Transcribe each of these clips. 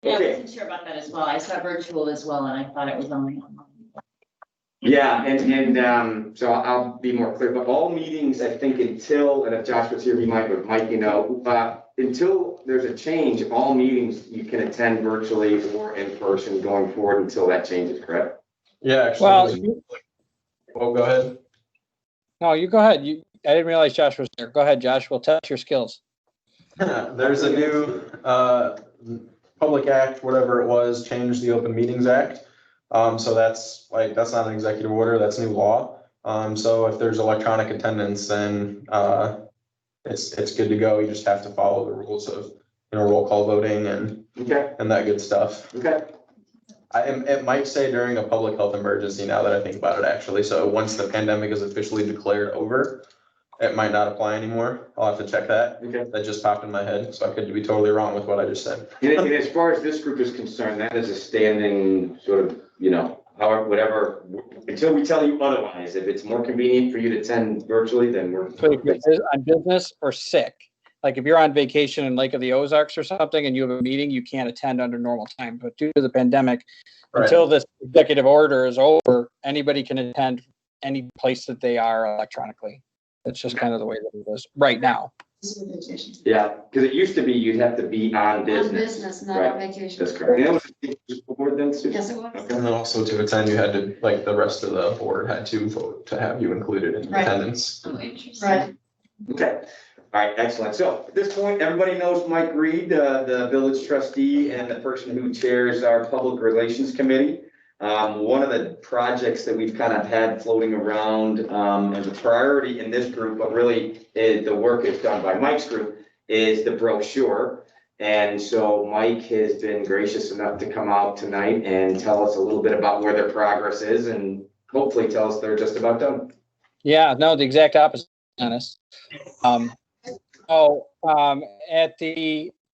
Yeah, I Okay. wasn't sure about that as well. I saw virtual as well, and I thought it was only online. Yeah, and so I'll be more clear, but all meetings, I think until, and if Josh was here, he might, until there's a change, all meetings you can attend virtually or in person going forward until that changes, correct? Yeah, actually. Well, Go ahead. no, you go ahead. I didn't realize Josh was there. Go ahead, Josh. We'll test your skills. There's a new public act, whatever it was, changed the Open Meetings Act. So that's not an executive order, that's new law. So if there's electronic attendance, then it's good to go. You just have to follow the rules of, roll call voting and that good stuff. Okay. It might say during a public health emergency now that I think about it, actually. So once the pandemic is officially declared over, it might not apply anymore. I'll have to check that. Okay. That just popped in my head, so I could be totally wrong with what I just said. And as far as this group is concerned, that is a standing sort of, however, whatever, until we tell you otherwise. If it's more convenient for you to attend virtually, then we're. So if you're on business or sick, like if you're on vacation in Lake of the Ozarks or something and you have a meeting, you can't attend under normal time. But due to the pandemic, until this executive order is over, anybody can attend any place that they are electronically. It's just kind of the way that it is right now. Yeah, because it used to be you'd have to be on business. On business, not Right. on vacation. That's correct. And that was the board then, Sue? Yes, it was. Okay. And then also to attend, you had to, like the rest of the board had to vote to have you included in Right. attendance. Oh, interesting. Right. Okay. All right, excellent. So at this point, everybody knows Mike Reed, the village trustee and the person who chairs our public relations committee. One of the projects that we've kind of had floating around as a priority in this group, but really the work is done by Mike's group, is the brochure. And so Mike has been gracious enough to come out tonight and tell us a little bit about where their progress is and hopefully tell us they're just about done. Yeah, no, the exact opposite, honest.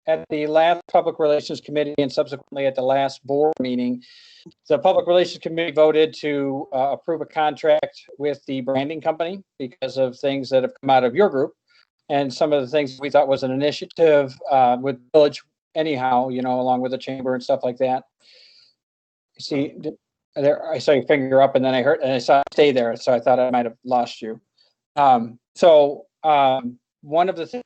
At the last public relations committee and subsequently at the last board meeting, the public relations committee voted to approve a contract with the branding company because of things that have come out of your group and some of the things we thought was an initiative with village anyhow, along with the chamber and stuff like that. See, there, I saw your finger up and then I saw it stay there. So I thought I might've lost you. One of the things,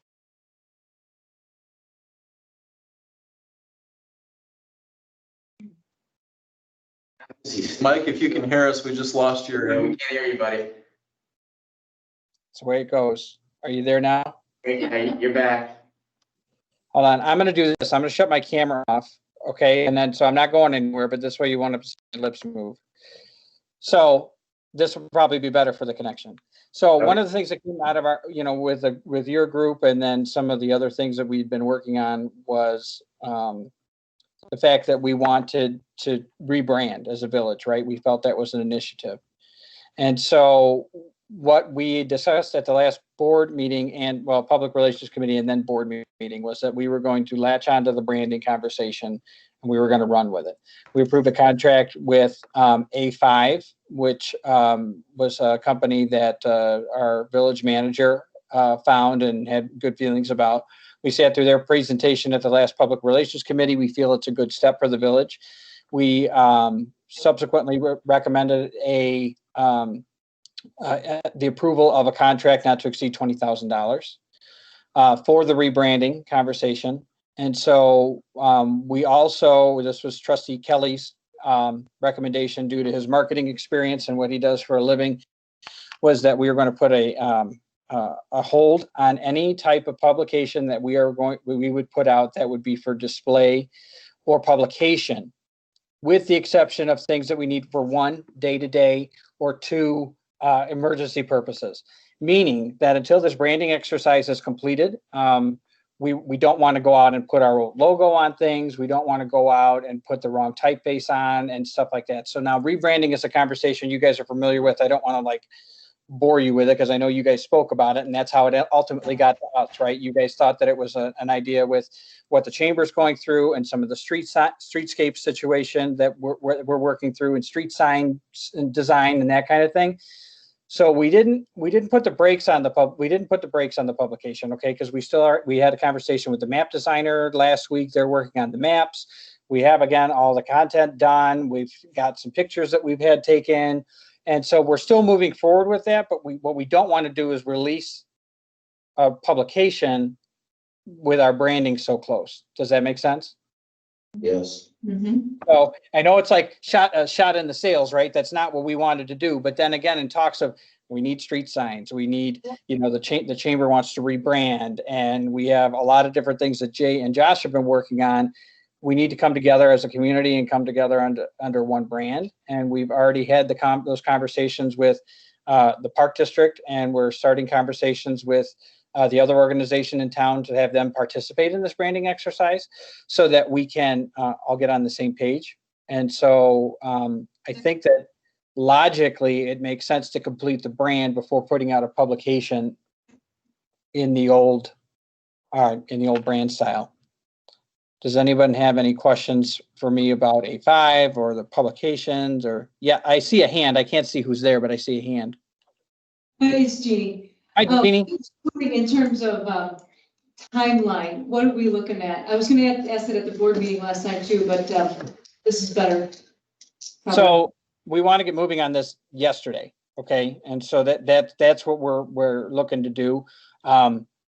Mike, if you can hear us, we just lost We your. can't hear you, buddy. that's the way it goes. Are you there now? Hey, you're back. Hold on. I'm going to do this. I'm going to shut my camera off. Okay. And then, so I'm not going anywhere, but this way you want to see my lips move. So this will probably be better for the connection. So one of the things that came out of our, with your group and then some of the other things that we've been working on was the fact that we wanted to rebrand as a village, right? We felt that was an initiative. And so what we discussed at the last board meeting and public relations committee and then board meeting was that we were going to latch onto the branding conversation and we were going to run with it. We approved a contract with A5, which was a company that our village manager found and had good feelings about. We sat through their presentation at the last public relations committee. We feel it's a good step for the village. We subsequently recommended the approval of a contract not to exceed $20,000 for the rebranding conversation. And so we also, this was Trustee Kelly's recommendation due to his marketing experience and what he does for a living, was that we were going to put a hold on any type of publication that we would put out that would be for display or publication, with the exception of things that we need for one, day-to-day, or two, emergency purposes. Meaning that until this branding exercise is completed, we don't want to go out and put our old logo on things. We don't want to go out and put the wrong typeface on and stuff like that. So now rebranding is a conversation you guys are familiar with. I don't want to bore you with it because I know you guys spoke about it and that's how it ultimately got to us, right? You guys thought that it was an idea with what the chamber's going through and some of the streetscape situation that we're working through and street sign and design and that kind of thing. So we didn't put the brakes on the publication, okay? Because we had a conversation with the map designer last week. They're working on the maps. We have, again, all the content done. We've got some pictures that we've had taken. And so we're still moving forward with that, but what we don't want to do is release a publication with our branding so close. Does that make sense? Yes. So I know it's like a shot in the sails, right? That's not what we wanted to do. But then again, in talks of, we need street signs, we need, the chamber wants to rebrand, and we have a lot of different things that Jay and Josh have been working on. We need to come together as a community and come together under one brand. And we've already had those conversations with the Park District, and we're starting conversations with the other organization in town to have them participate in this branding exercise so that we can all get on the same page. And so I think that logically it makes sense to complete the brand before putting out a publication in the old brand style. Does anyone have any questions for me about A5 or the publications? Or, yeah, I see a hand. I can't see who's there, but I see a hand. Hi, it's Jeannie. Hi, Jeannie. In terms of timeline, what are we looking at? I was going to ask it at the board meeting last time too, but this is better. So we want to get moving on this yesterday, okay? And so that's what we're looking to do.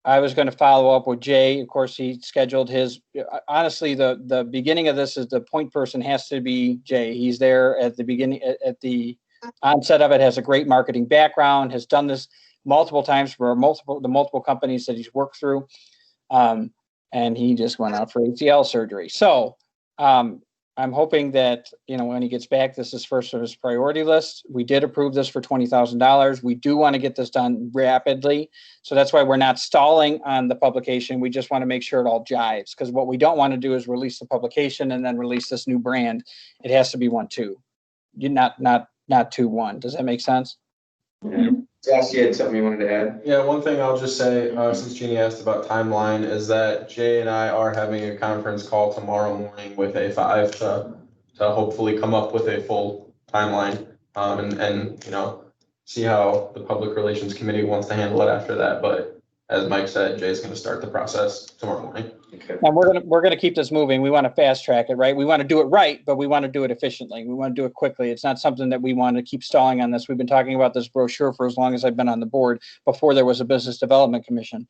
I was going to follow up with Jay. Of course, he scheduled his. Honestly, the beginning of this is the point person has to be Jay. He's there at the beginning, at the onset of it. Has a great marketing background. Has done this multiple times for the multiple companies that he's worked through. And he just went out for ACL surgery. So I'm hoping that, when he gets back, this is first of his priority list. We did approve this for $20,000. We do want to get this done rapidly. So that's why we're not stalling on the publication. We just want to make sure it all jives, because what we don't want to do is release the publication and then release this new brand. It has to be 1-2. Not 2-1. Does that make sense? Yeah. Josh, you had something you wanted to add? Yeah, one thing I'll just say, since Jeannie asked about timeline, is that Jay and I are having a conference call tomorrow morning with A5 to hopefully come up with a full timeline, and see how the Public Relations Committee wants to handle it after that. But as Mike said, Jay's going to start the process tomorrow morning. Okay. And we're gonna keep this moving. We want to fast track it, right? We want to do it right, but we want to do it efficiently. We want to do it quickly. It's not something that we want to keep stalling on this. We've been talking about this brochure for as long as I've been on the board, before there was a Business Development Commission.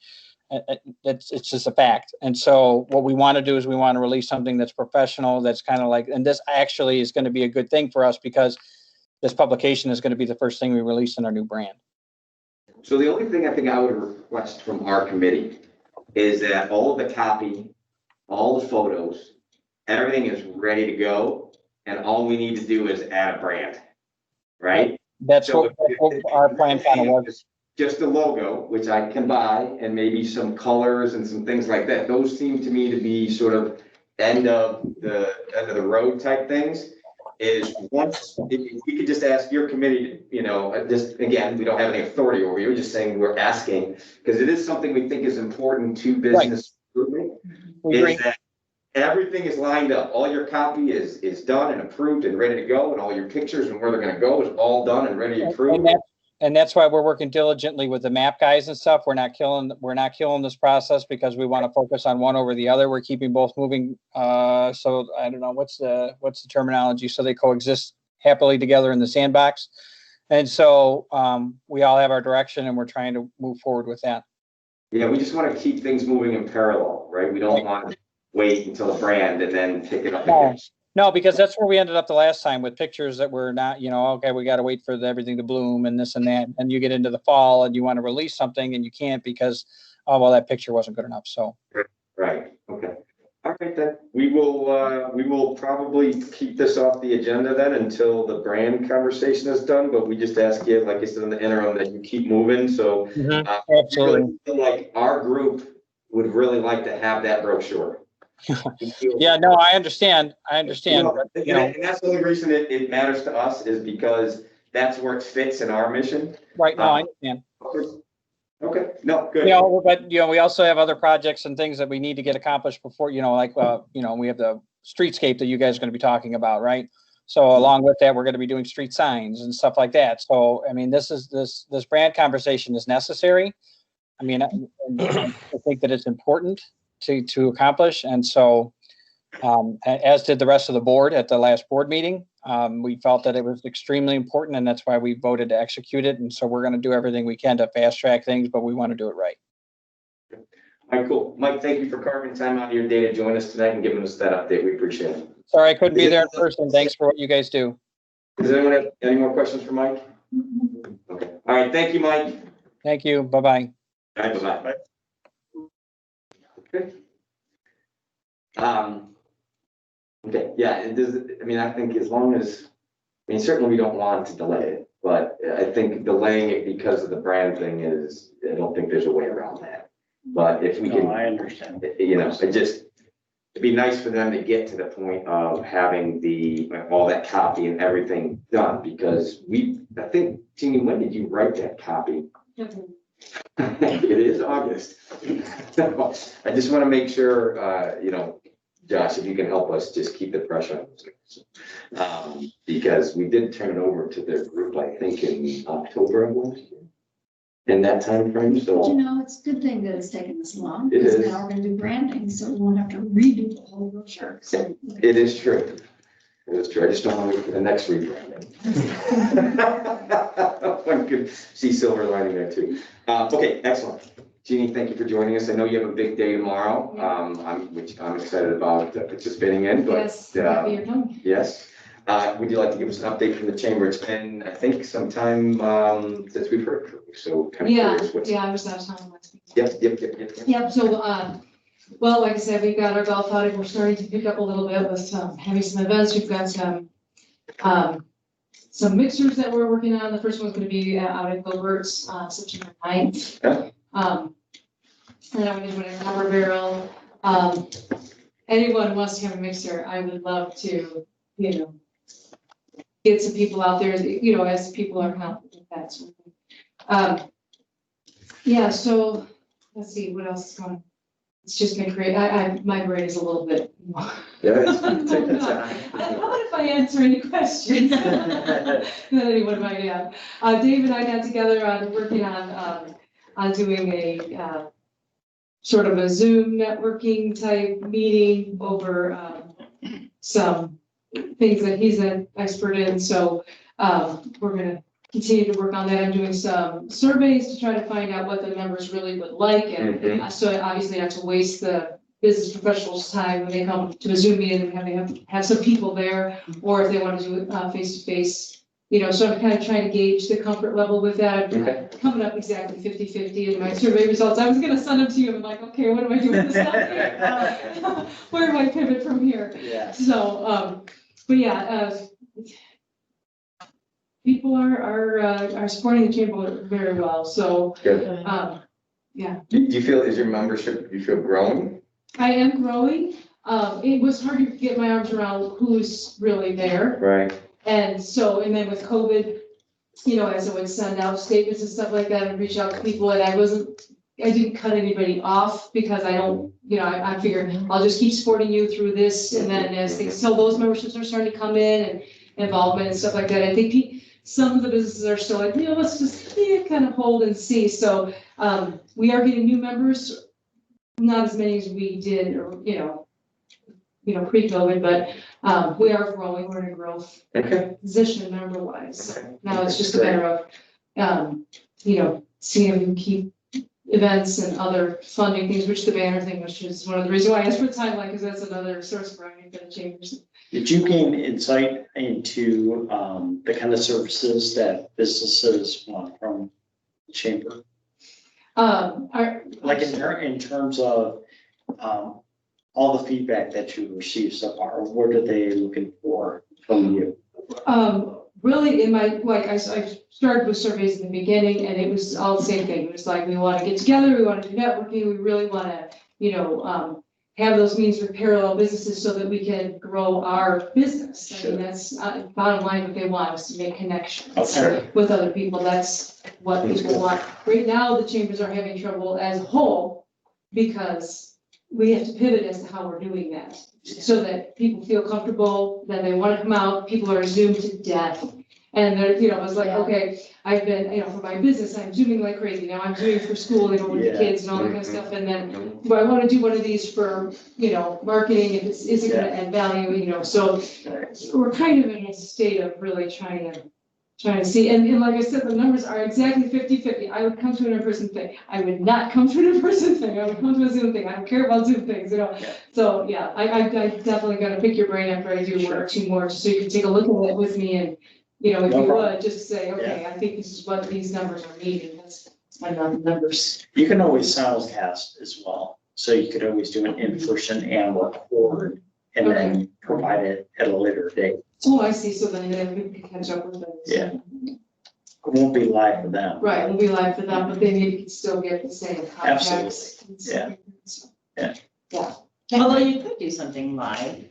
It's just a fact. And so what we want to do is we want to release something that's professional, that's kind of like, and this actually is going to be a good thing for us, because this publication is going to be the first thing we release in our new brand. So the only thing I think I would request from our committee is that all of the copy, all the photos, everything is ready to go, and all we need to do is add a brand, right? That's So what our plan kind of was. Just the logo, which I can buy, and maybe some colors and some things like that. Those seem to me to be sort of end of the road type things. Is once, if we could just ask your committee, just, again, we don't have any authority over you, we're just saying we're asking, because it is something we think is important to business recruitment, is that everything is lined up. All your copy is done and approved and ready to go, and all your pictures and where they're going to go is all done and ready to approve. And that's why we're working diligently with the map guys and stuff. We're not killing this process because we want to focus on one over the other. We're keeping both moving. So I don't know, what's the terminology? So they coexist happily together in the sandbox. And so we all have our direction, and we're trying to move forward with that. Yeah, we just want to keep things moving in parallel, right? We don't want to wait until the brand and then pick it up again. No, because that's where we ended up the last time, with pictures that were not, okay, we got to wait for everything to bloom and this and that. And you get into the fall and you want to release something and you can't because, oh, well, that picture wasn't good enough. So. Right. Okay. All right, then we will probably keep this off the agenda then until the brand conversation is done. But we just ask you, like I said in the interim, that you keep moving. So Absolutely. Really feel like our group would really like to have that brochure. Yeah, no, I understand. And that's the only reason it matters to us, is because that's where it fits in our mission. Right. No, I understand. Okay. No, good. But we also have other projects and things that we need to get accomplished before, we have the streetscape that you guys are going to be talking about, right? So along with that, we're going to be doing street signs and stuff like that. So, I mean, this brand conversation is necessary. I mean, I think that it's important to accomplish. And so as did the rest of the board at the last board meeting. We felt that it was extremely important, and that's why we voted to execute it. And so we're going to do everything we can to fast track things, but we want to do it right. All right, cool. Mike, thank you for carving time out of your day to join us tonight and giving us that update. We appreciate it. Sorry I couldn't be there in person. Thanks for what you guys do. Does anyone have any more questions for Mike? Okay. All right. Thank you, Mike. Thank you. Bye-bye. All right, bye-bye. Okay. Okay, yeah, it does, I mean, I think as long as, I mean, certainly we don't want to delay it, but I think delaying it because of the brand thing is, I don't think there's a way around that. But if we No, can, I understand. you know, it'd be nice for them to get to the point of having all that copy and everything done, because I think, Jeannie, when did you write that copy? It is August. I just want to make sure, you know, Josh, if you can help us just keep the pressure on those guys. Because we did turn it over to their group, I think, in October of last year. In that time frame, You so. know, it's a good thing that it's taken this long, It because is. now we're gonna do branding, so we won't have to redo the whole brochure. So It is true. It is true. I just don't want to wait for the next rebranding. One could see silver lining there too. Okay, excellent. Jeannie, thank you for joining us. I know you have a big day tomorrow, which I'm excited about participating in, but. Yes, happy you're coming. Yes. Would you like to give us an update from the chamber? It's been, I think, some time since we've heard from you, so kind of Yeah, curious what's. yeah, I was out of town last week. Yep. Yep, so, well, like I said, we've got our golf outing, we're starting to pick up a little bit with having some events, we've got some mixers that we're working on, the first one's gonna be out at Gilbert's, September 9th. Yeah. And I'm gonna do a rubber barrel, anyone who wants to have a mixer, I would love to, you know, get some people out there, you know, as people are confident with that sort of thing. Yeah, so, let's see, what else is going on? It's just been great. My brain is a little bit. Yeah, take your How time. about if I answer any questions that anyone might have? Dave and I got together on working on doing a sort of a Zoom networking type meeting over some things that he's an expert in. So we're gonna continue to work on that. I'm doing some surveys to try to find out what the members really would like. And so obviously not to waste the business professionals' time when they come to a Zoom meeting, and have some people there, or if they want to do it face to face, you know, so I'm kind of trying to gauge the comfort level with that. Okay. Coming up exactly 50-50 in my survey results. I was gonna send them to you. I'm like, okay, what do I do with this stuff here? Where do I pivot from here? Yeah. So, but yeah, people are supporting the chamber very well, so, Good. yeah. Do you feel, is your membership, you feel growing? I am growing. It was hard to get my arms around who's really there. Right. And so, and then with COVID, you know, as I would send out statements and stuff like that and reach out to people, and I didn't cut anybody off because I don't, you know, I figured I'll just keep supporting you through this. And then as things, so those memberships are starting to come in and involvement and stuff like that. I think some of the businesses are still like, you know, let's just kind of hold and see. So we are getting new members, not as many as we did, or, you know, pre-COVID, but we are growing. We're in a growth position member wise. Now it's just a matter of, you know, seeing if we can keep events and other funding things, which the banner thing, which is one of the reasons why I asked for the timeline, because that's another source of revenue for the chambers. Did you gain insight into the kind of services that businesses want from the chamber? Like in terms of all the feedback that you received so far, what are they looking for from you? Really, in my, like, I started with surveys in the beginning, and it was all the same thing. It was like, we want to get together, we want to do networking, we really want to, you know, have those meetings with parallel businesses so that we can grow our business. I mean, that's bottom line, what they want is to make connections with other people. That's what people want. Right now, the chambers are having trouble as a whole because we have to pivot as to how we're doing that, so that people feel comfortable, that they want to come out. People are Zoomed to death. And there, you know, it was like, Yeah. okay, I've been, you know, for my business, I'm zooming like crazy. Now I'm doing it for school, you know, with the Yeah. kids and all that kind of stuff. And then, but I want to do one of these for, you know, marketing, if it's, is it gonna add value, you know, so we're kind of in a state of really trying to see, and like I said, the numbers are exactly 50-50. I would come to an in-person thing. I would not come to an in-person thing. I would come to a Zoom thing. I don't care about Zoom things, you know? Yeah. So, yeah, I definitely gotta pick your brain after I do one or two more, just so you can take a look at it with me and, you know, if No you problem. would, just say, okay, I think this is what these numbers are needing. That's my numbers. You can always simulcast as well, so you could always do an in-person and record, and then provide it at a later date. Oh, I see. So then we can catch up with them. Yeah. It won't be live for them. Right, we'll be live for them, but then you can still get the same contacts. Yeah. Yeah. Yeah. Although you could do something live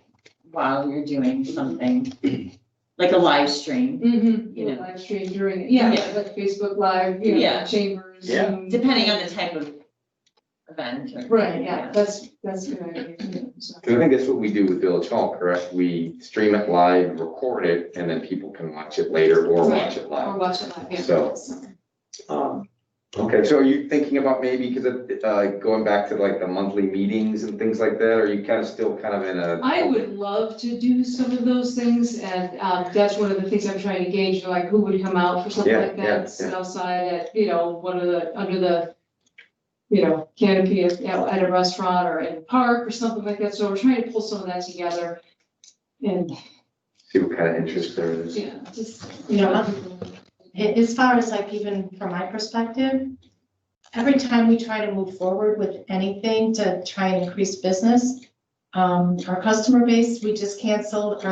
while you're doing something, like a live stream, Mm-hmm, You know. live stream during, yeah, like Facebook Live, you know, Yeah. chambers. Yeah. Zoom. depending on the type of event. or- Right, yeah, that's good idea. Yeah, so. Cause I think that's what we do with Village Hall, correct? We stream it live, record it, and then people can watch it later or watch it Or live. watch it live, yeah. So- Okay, so are you thinking about maybe, cause going back to like the monthly meetings and things like that, or are you kind of still kind of in a? I would love to do some of those things, and that's one of the things I'm trying to gauge, like who would come out for something Yeah, like yeah, that, sit outside at, you know, one of the, under the, you know, canopy at, you know, at a restaurant or in a park or something like that, so we're trying to pull some of that together. And, See what kind of interest there is. yeah, just, You know, as far as like even from my perspective, every time we try to move forward with anything to try and increase business, our customer base, we just canceled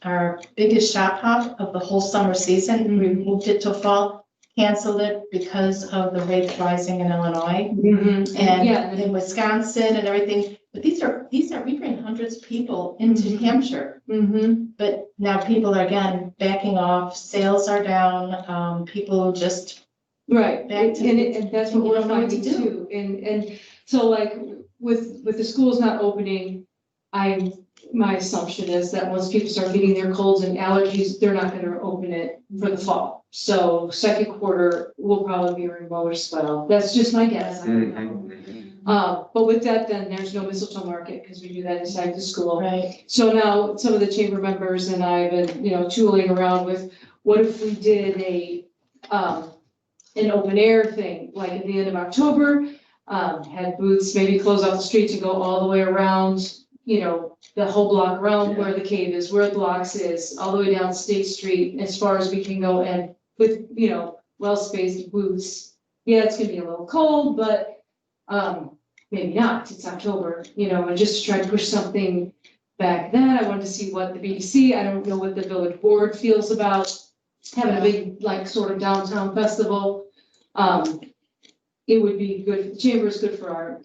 our biggest shop hop of the whole summer season. We moved it to fall, canceled it because of the rates rising in Illinois yeah, and in Wisconsin and everything. But these are, we bring hundreds of people into Hampshire. But now people are again backing off, sales are down, people just, right, Back to- and that's what you we're don't know what to finding too, and so like with the schools not opening, my assumption is that once people start getting their colds and allergies, they're not gonna open it for the fall. So second quarter will probably be remote as well, that's just my guess, I don't know. But with that, then there's no mistletoe market, because we do that inside the school. right, So now some of the chamber members and I have been, you know, tooling around with, what if we did an open air thing, like at the end of October, had booths maybe close off the streets and go all the way around, you know, the whole block around where the cave is, where the blocks is, all the way down State Street, as far as we can go, and with, you know, well-spaced booths. Yeah, it's gonna be a little cold, but, maybe not, it's October, you know, and just to try to push something back then, I wanted to see what the BDC, I don't know what the village board feels about having a big, like, sort of downtown festival. It would be good, the chamber is good for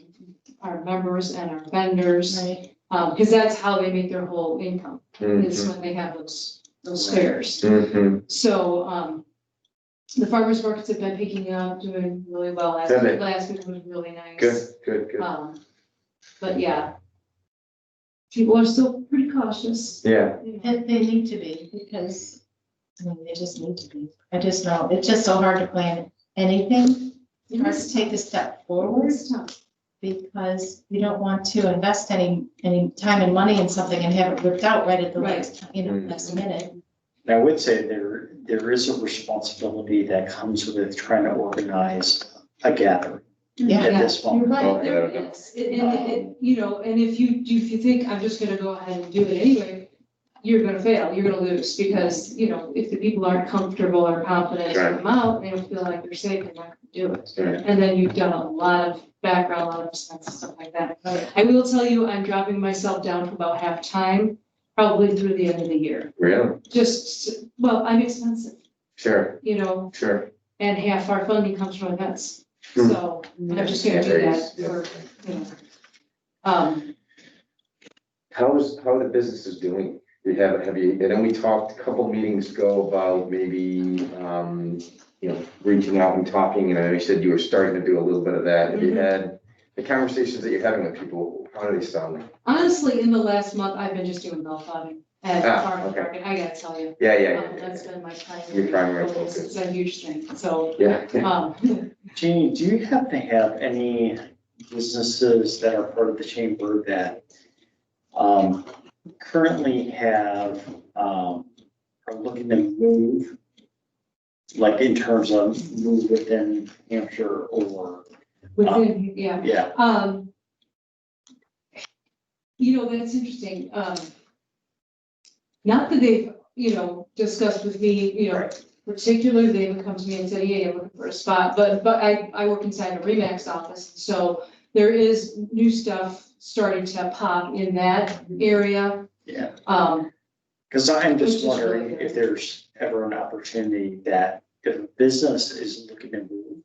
our members and our vendors, right. because that's how they make their whole income, is Mhm, when they have those fairs. mhm. So, the farmers markets have been picking up, doing really well. Have they? Last week was really nice. Good. But yeah. People are still pretty cautious. Yeah, you know. They need to be, because, I mean, they just need to be. I just know, it's just so hard to plan anything, it's hard to take a step forward, It's tough. because you don't want to invest any time and money in something and have it ripped out right at the Right. last minute. And I would say there is a responsibility that comes with trying to organize a gathering Yeah, at this You're moment. right, there is. And, you know, and if you think, I'm just gonna go ahead and do it anyway, you're gonna fail, you're gonna lose, because, you know, if the people aren't comfortable or confident to Right. come out, they don't feel like they're safe, they're not gonna do it. Right. And then you've done a lot of background, a lot of expenses, stuff like that. I will tell you, I'm dropping myself down to about half-time, probably through the end of the year. really? Just, well, I'm expensive, Sure, you know, sure. and half our funding comes from events. Hmm. So I'm just gonna do that for, you know. How are the businesses doing? Have you, and then we talked a couple meetings ago about maybe, you know, reaching out and talking, and I know you said you were starting to do a little bit of that. Have you had the conversations that you're having with people, how are they sounding? Honestly, in the last month, I've been just doing bell plotting. at Ah, farmer's okay. market, I gotta tell you. Yeah. That's been my primary. Your primary focus. focus. It's a huge thing, so, Yeah. Jeannie, do you happen to have any businesses that are part of the chamber that currently have, are looking to move? Like in terms of move within Hampshire or, within, yeah. yeah, You know, that's interesting. Not that they've, discussed with me, particularly they would come to me and say, yeah, you're looking for a spot, but I work inside a Remax office, so there is new stuff starting to pop in that area. yeah. Um, Because I'm Which just is really wondering good. if there's ever an opportunity that if a business is looking to move,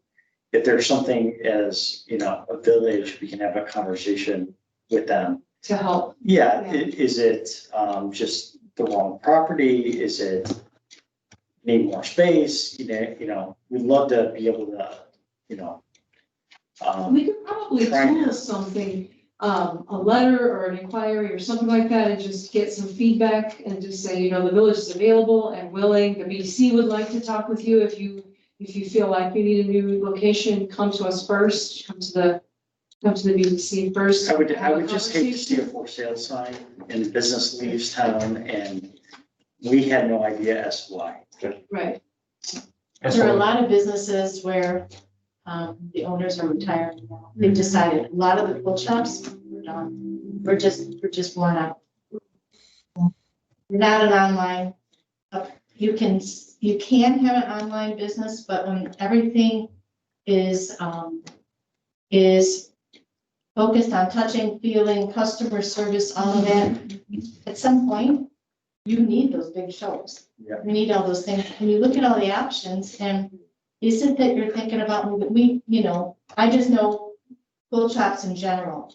if there's something as, a village, we can have a conversation with them. to help. Yeah, Yeah. is it just the wrong property? Is it need more space? We'd love to be able to, We could probably Try- tool something, a letter or an inquiry or something like that, and just get some feedback and just say, the village is available and willing. The BDC would like to talk with you if you feel like you need a new location, come to us first, come to the BDC first. I would have a just hate to see a conversation. for sale sign and the business leaves town and we had no idea as to why. Right, There are a lot of businesses where the owners are retiring now. They've decided, a lot of the quilt shops, we're done. We're just worn out. We're not an online, you can have an online business, but when everything is focused on touching, feeling, customer service, all of that, at some point, you need those big shows. Yeah. You need all those things. And you look at all the options and is it that you're thinking about moving? I just know quilt shops in general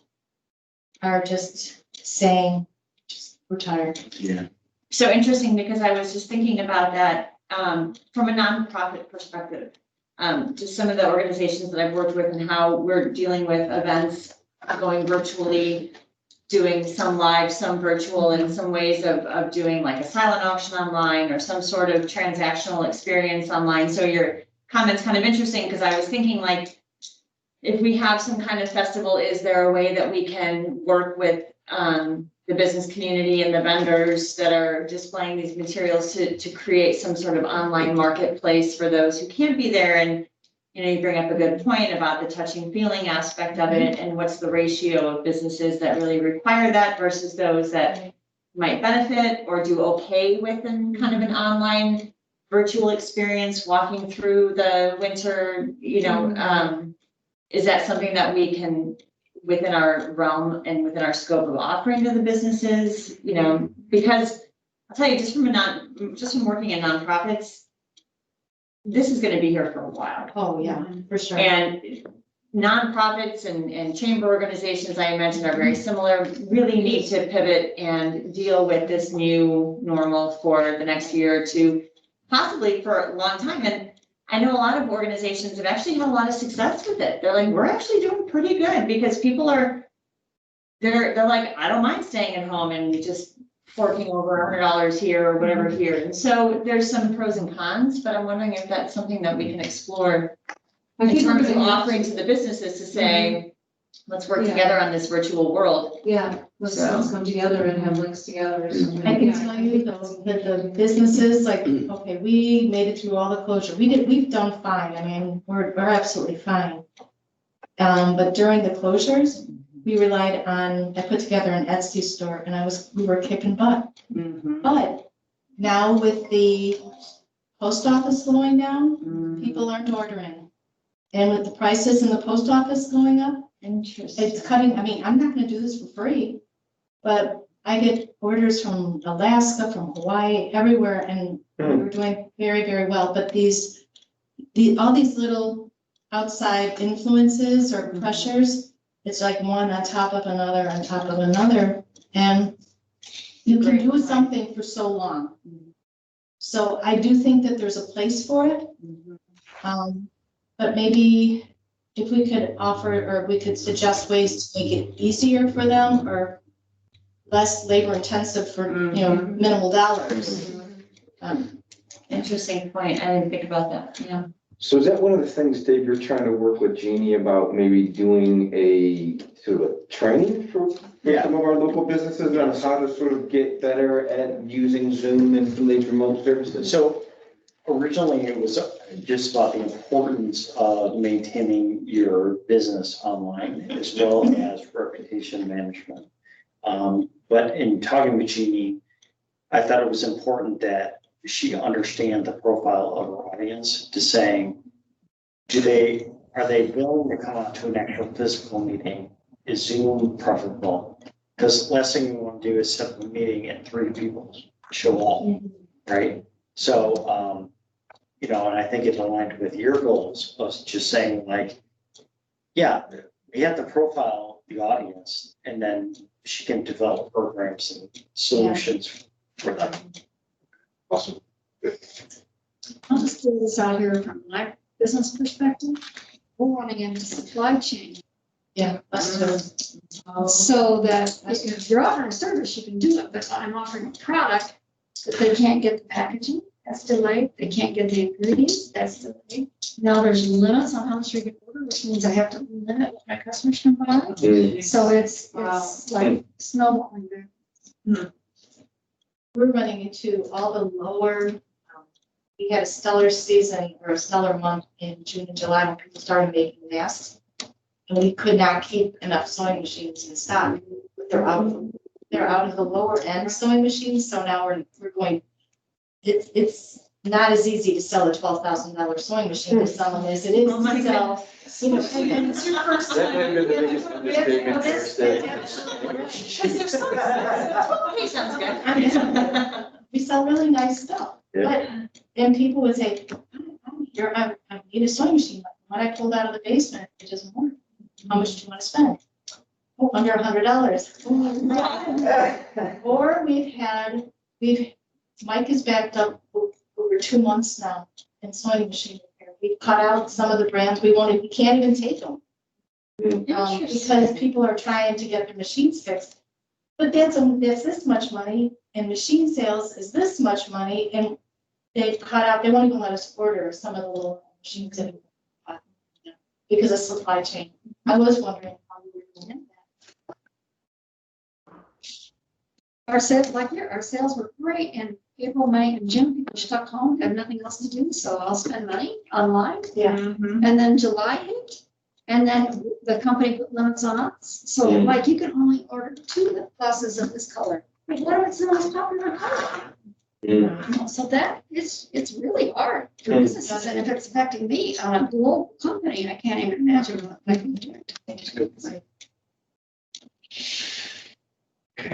are just saying, just retire. Yeah. So interesting, because I was just thinking about that, from a nonprofit perspective. Just some of the organizations that I've worked with and how we're dealing with events going virtually, doing some live, some virtual, and some ways of doing like a silent auction online or some sort of transactional experience online. So your comment's kind of interesting, because I was thinking like, if we have some kind of festival, is there a way that we can work with the business community and the vendors that are displaying these materials to create some sort of online marketplace for those who can't be there? And you bring up a good point about the touching feeling aspect of it, and what's the ratio of businesses that really require that versus those that might benefit or do okay with kind of an online virtual experience walking through the winter, is that something that we can, within our realm and within our scope of offering to the businesses, because I'll tell you, just from working in nonprofits, this is gonna be here for a while. Oh, yeah, for sure. And nonprofits and chamber organizations, I imagine, are very similar, really need to pivot and deal with this new normal for the next year or two, possibly for a long time. And I know a lot of organizations have actually had a lot of success with it. They're like, we're actually doing pretty good, because people they're like, I don't mind staying at home and just forking over $100 here or whatever here. And so there's some pros and cons, but I'm wondering if that's something that we can explore in terms of offering to the businesses to say, let's work Yeah. together on this virtual world. yeah, let's come together and have links together or something. I can Yeah. tell you though, that the businesses, like, okay, we made it through all the closure. We've done fine. I mean, we're absolutely fine. But during the closures, we relied on, I put together an Etsy store and we were kicking butt. But now with the post office slowing down, people aren't ordering. And with the prices in the post office going up, Interesting. it's cutting, I mean, I'm not gonna do this for free, but I get orders from Alaska, from Hawaii, everywhere, and we're doing very, very well. But all these little outside influences or pressures, it's like one on top of another, on top of another, and you can do something for so long. So I do think that there's a place for it. But maybe if we could offer, or we could suggest ways to make it easier for them, or less labor intensive for, you know, minimal dollars. Interesting point. I didn't think about that, yeah. So is that one of the things, Dave, you're trying to work with Jeannie about maybe doing a sort of a training for some of our local businesses on how to sort of get better at using Zoom and some of these remote services? So originally it was just about the importance of maintaining your business online as well as reputation management. But in talking with Jeannie, I thought it was important that she understand the profile of her audience to saying, are they willing to come out to an actual physical meeting? Is Zoom preferable? Because last thing you want to do is set up a meeting and 3 people show up, right? So, you know, and I think it aligned with your goals of just saying like, yeah, we have to profile the audience and then she can develop programs and solutions for them. Awesome. I'll just throw this out here from my business perspective. We're running into supply chain. Yeah, that's true. So that if you're offering a service, you can do it, but I'm offering a product that they can't get the packaging, that's delayed. They can't get the ingredients, that's delayed. Now there's limits on how much we can order, which means I have to limit what my customers can buy. So it's like snowballing there. We're running into all the lower, we had a stellar season or a stellar month in June and July when people started making masks. And we could not keep enough sewing machines in stock. They're out of the lower end sewing machines, so now we're going, it's not as easy to sell a $12,000 sewing machine to someone as it is to sell. You know, and it's your first That might have been the biggest understatement for Okay, sounds good. We sell really nice stuff, but then people would say, I need a sewing machine. When I pulled out of the basement, it doesn't work. How much do you want to spend? Oh, under $100. Or Mike is backed up over 2 months now in sewing machine repair. We've cut out some of the brands we can't even take them. Because people are trying to get their machines fixed. But that's this much money and machine sales is this much money and they've cut out, they won't even let us order some of the little machines anymore. Because of supply chain. I was wondering how we were doing that. Our sales were great in April, May, and June. People stuck home, have nothing else to do, so I'll spend money online. Yeah. And then July hit, and then the company put limits on us. So like you can only order 2 glasses of this color. But what if it's the most popular color? So that it's really hard for businesses, and if it's affecting me on a global company, I can't even imagine what I can do.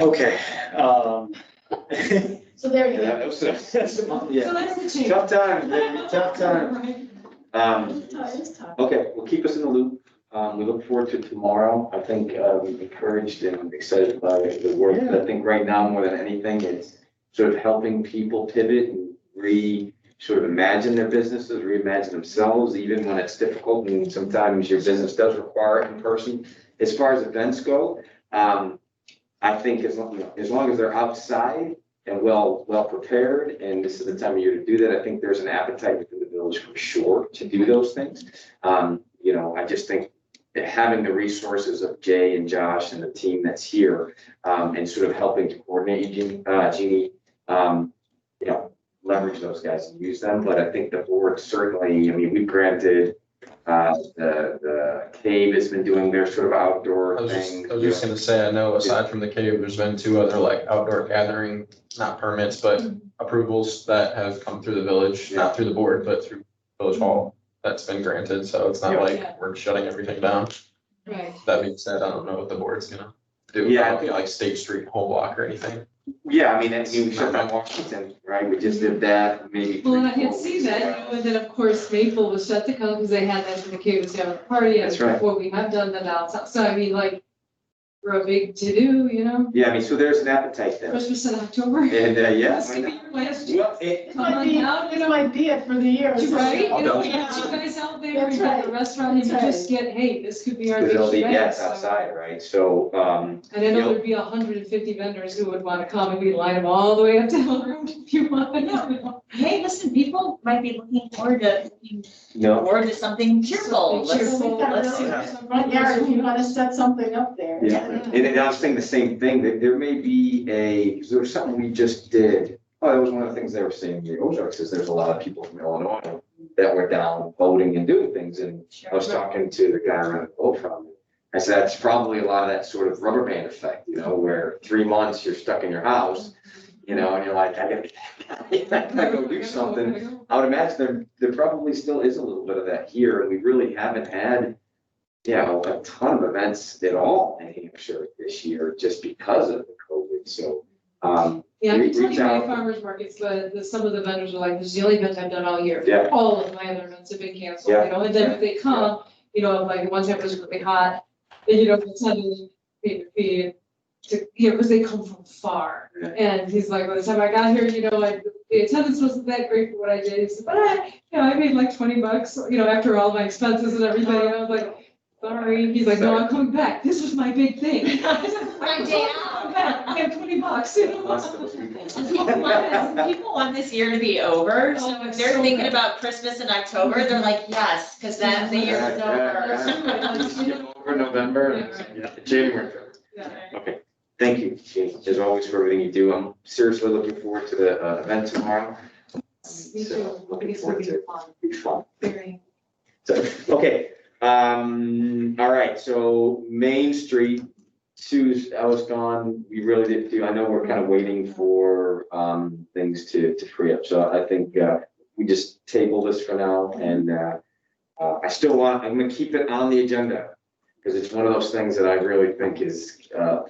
Okay. So there you Yeah, go. that's a month, So yeah. that's the change. Tough times, baby, tough times. It is tough. Okay, well, keep us in the loop. We look forward to tomorrow. I think we're encouraged and excited by the work. But I think right now, more than anything, it's sort of helping people pivot and sort of imagine their businesses, reimagine themselves, even when it's difficult. And sometimes your business does require it in person. As far as events go, I think as long as they're outside and well prepared, and this is the time of year to do that, I think there's an appetite within the village for sure to do those things. I just think that having the resources of Jay and Josh and the team that's here, and sort of helping to coordinate Jeannie, leverage those guys and use them. But I think the board certainly, we've granted, the cave has been doing their sort of outdoor thing. I was just gonna say, I know aside from the cave, there's been 2 other like outdoor gathering, not permits, but approvals that have come through the village, not through the board, but through Village Hall. That's been granted, so it's not like we're shutting everything down. Right. That being said, I don't know what the board's gonna do. Yeah. I don't think like State Street whole block or anything. Yeah, we shut down Washington, right? We just did that, maybe. Well, and I 3, had 4 seen weeks that, ago. and then of course Maple was shut to come because they had that in the cave was having a party and That's right. before we have done that outside. So I mean, like, we're a big to-do, you know, Yeah, I mean, so there's an appetite there. Christmas in October. And, yeah. This could be your last year. Well, This Come might on be, down, this might be it for the year. Right, I'll you know, go. you guys out there, That's you got the right. restaurant, you That's just get, hey, this could be our Because big it'll be, event, yeah, it's so. outside, right? So, And I know there'd be 150 vendors who would want to come and we line them all the way up to Hill Road if you want. Hey, listen, people might be looking forward to no, something cheerful. Something Let's- cheerful, let's- let's- Front yard, if you want to set something up there. yeah. And I was thinking the same thing, that there may be because there was something we just did. Oh, that was one of the things they were saying in the Ozarks, is there's a lot of people from Illinois that were down voting and doing things. And I was talking to the guy around the boat from it. I said, it's probably a lot of that sort of rubber band effect, you know, where 3 months you're stuck in your house, you know, and you're like, I gotta go do something. I would imagine there probably still is a little bit of that here, and we really haven't had, you know, a ton of events at all in Hampshire this year, just because of the COVID, so. Yeah, I can tell Reach you my out. farmers markets, some of the vendors are like, this is the only event I've done all year. Yeah. All of my other events have been canceled, Yeah. you know, and then if they come, you know, like one time it was really hot, and you know, suddenly pay the fee to, you know, because they come from far. Yeah. And he's like, by the time I got here, you know, the attendance wasn't that great for what I did. He said, but I made like $20, you know, after all my expenses and everything. And I was like, sorry. He's like, no, I'm coming back. This was my big thing. My day out. I have $20, you know. People want this year to be over, so if they're So thinking good. about Christmas in October, they're like, yes, because then the year is over. Over November, yeah, January. Yeah. Okay, thank you, Jane, as always, for everything you do. I'm seriously looking forward to the event tomorrow. Me So, too. I think looking it's gonna forward be to it. fun. Be fun. Very. So, okay, all right, so Main Street, Sue's, I was gone, we really didn't do, I know we're kind of waiting for, things to free up, so I think, we just table this for now, and, I still I'm gonna keep it on the agenda, because it's one of those things that I really think is,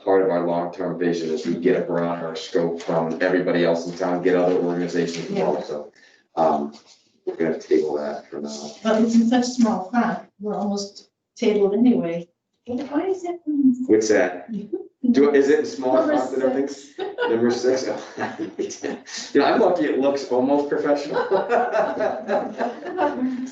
part of our long-term vision, is we get a broader scope from everybody else in town, get other organizations involved, so, we're gonna table that for now. But it's in such small font, we're almost tabled anyway. Why is it? What's that? Is it smaller Number font than everything? 6. Number 6? You know, I'm lucky it looks almost professional. So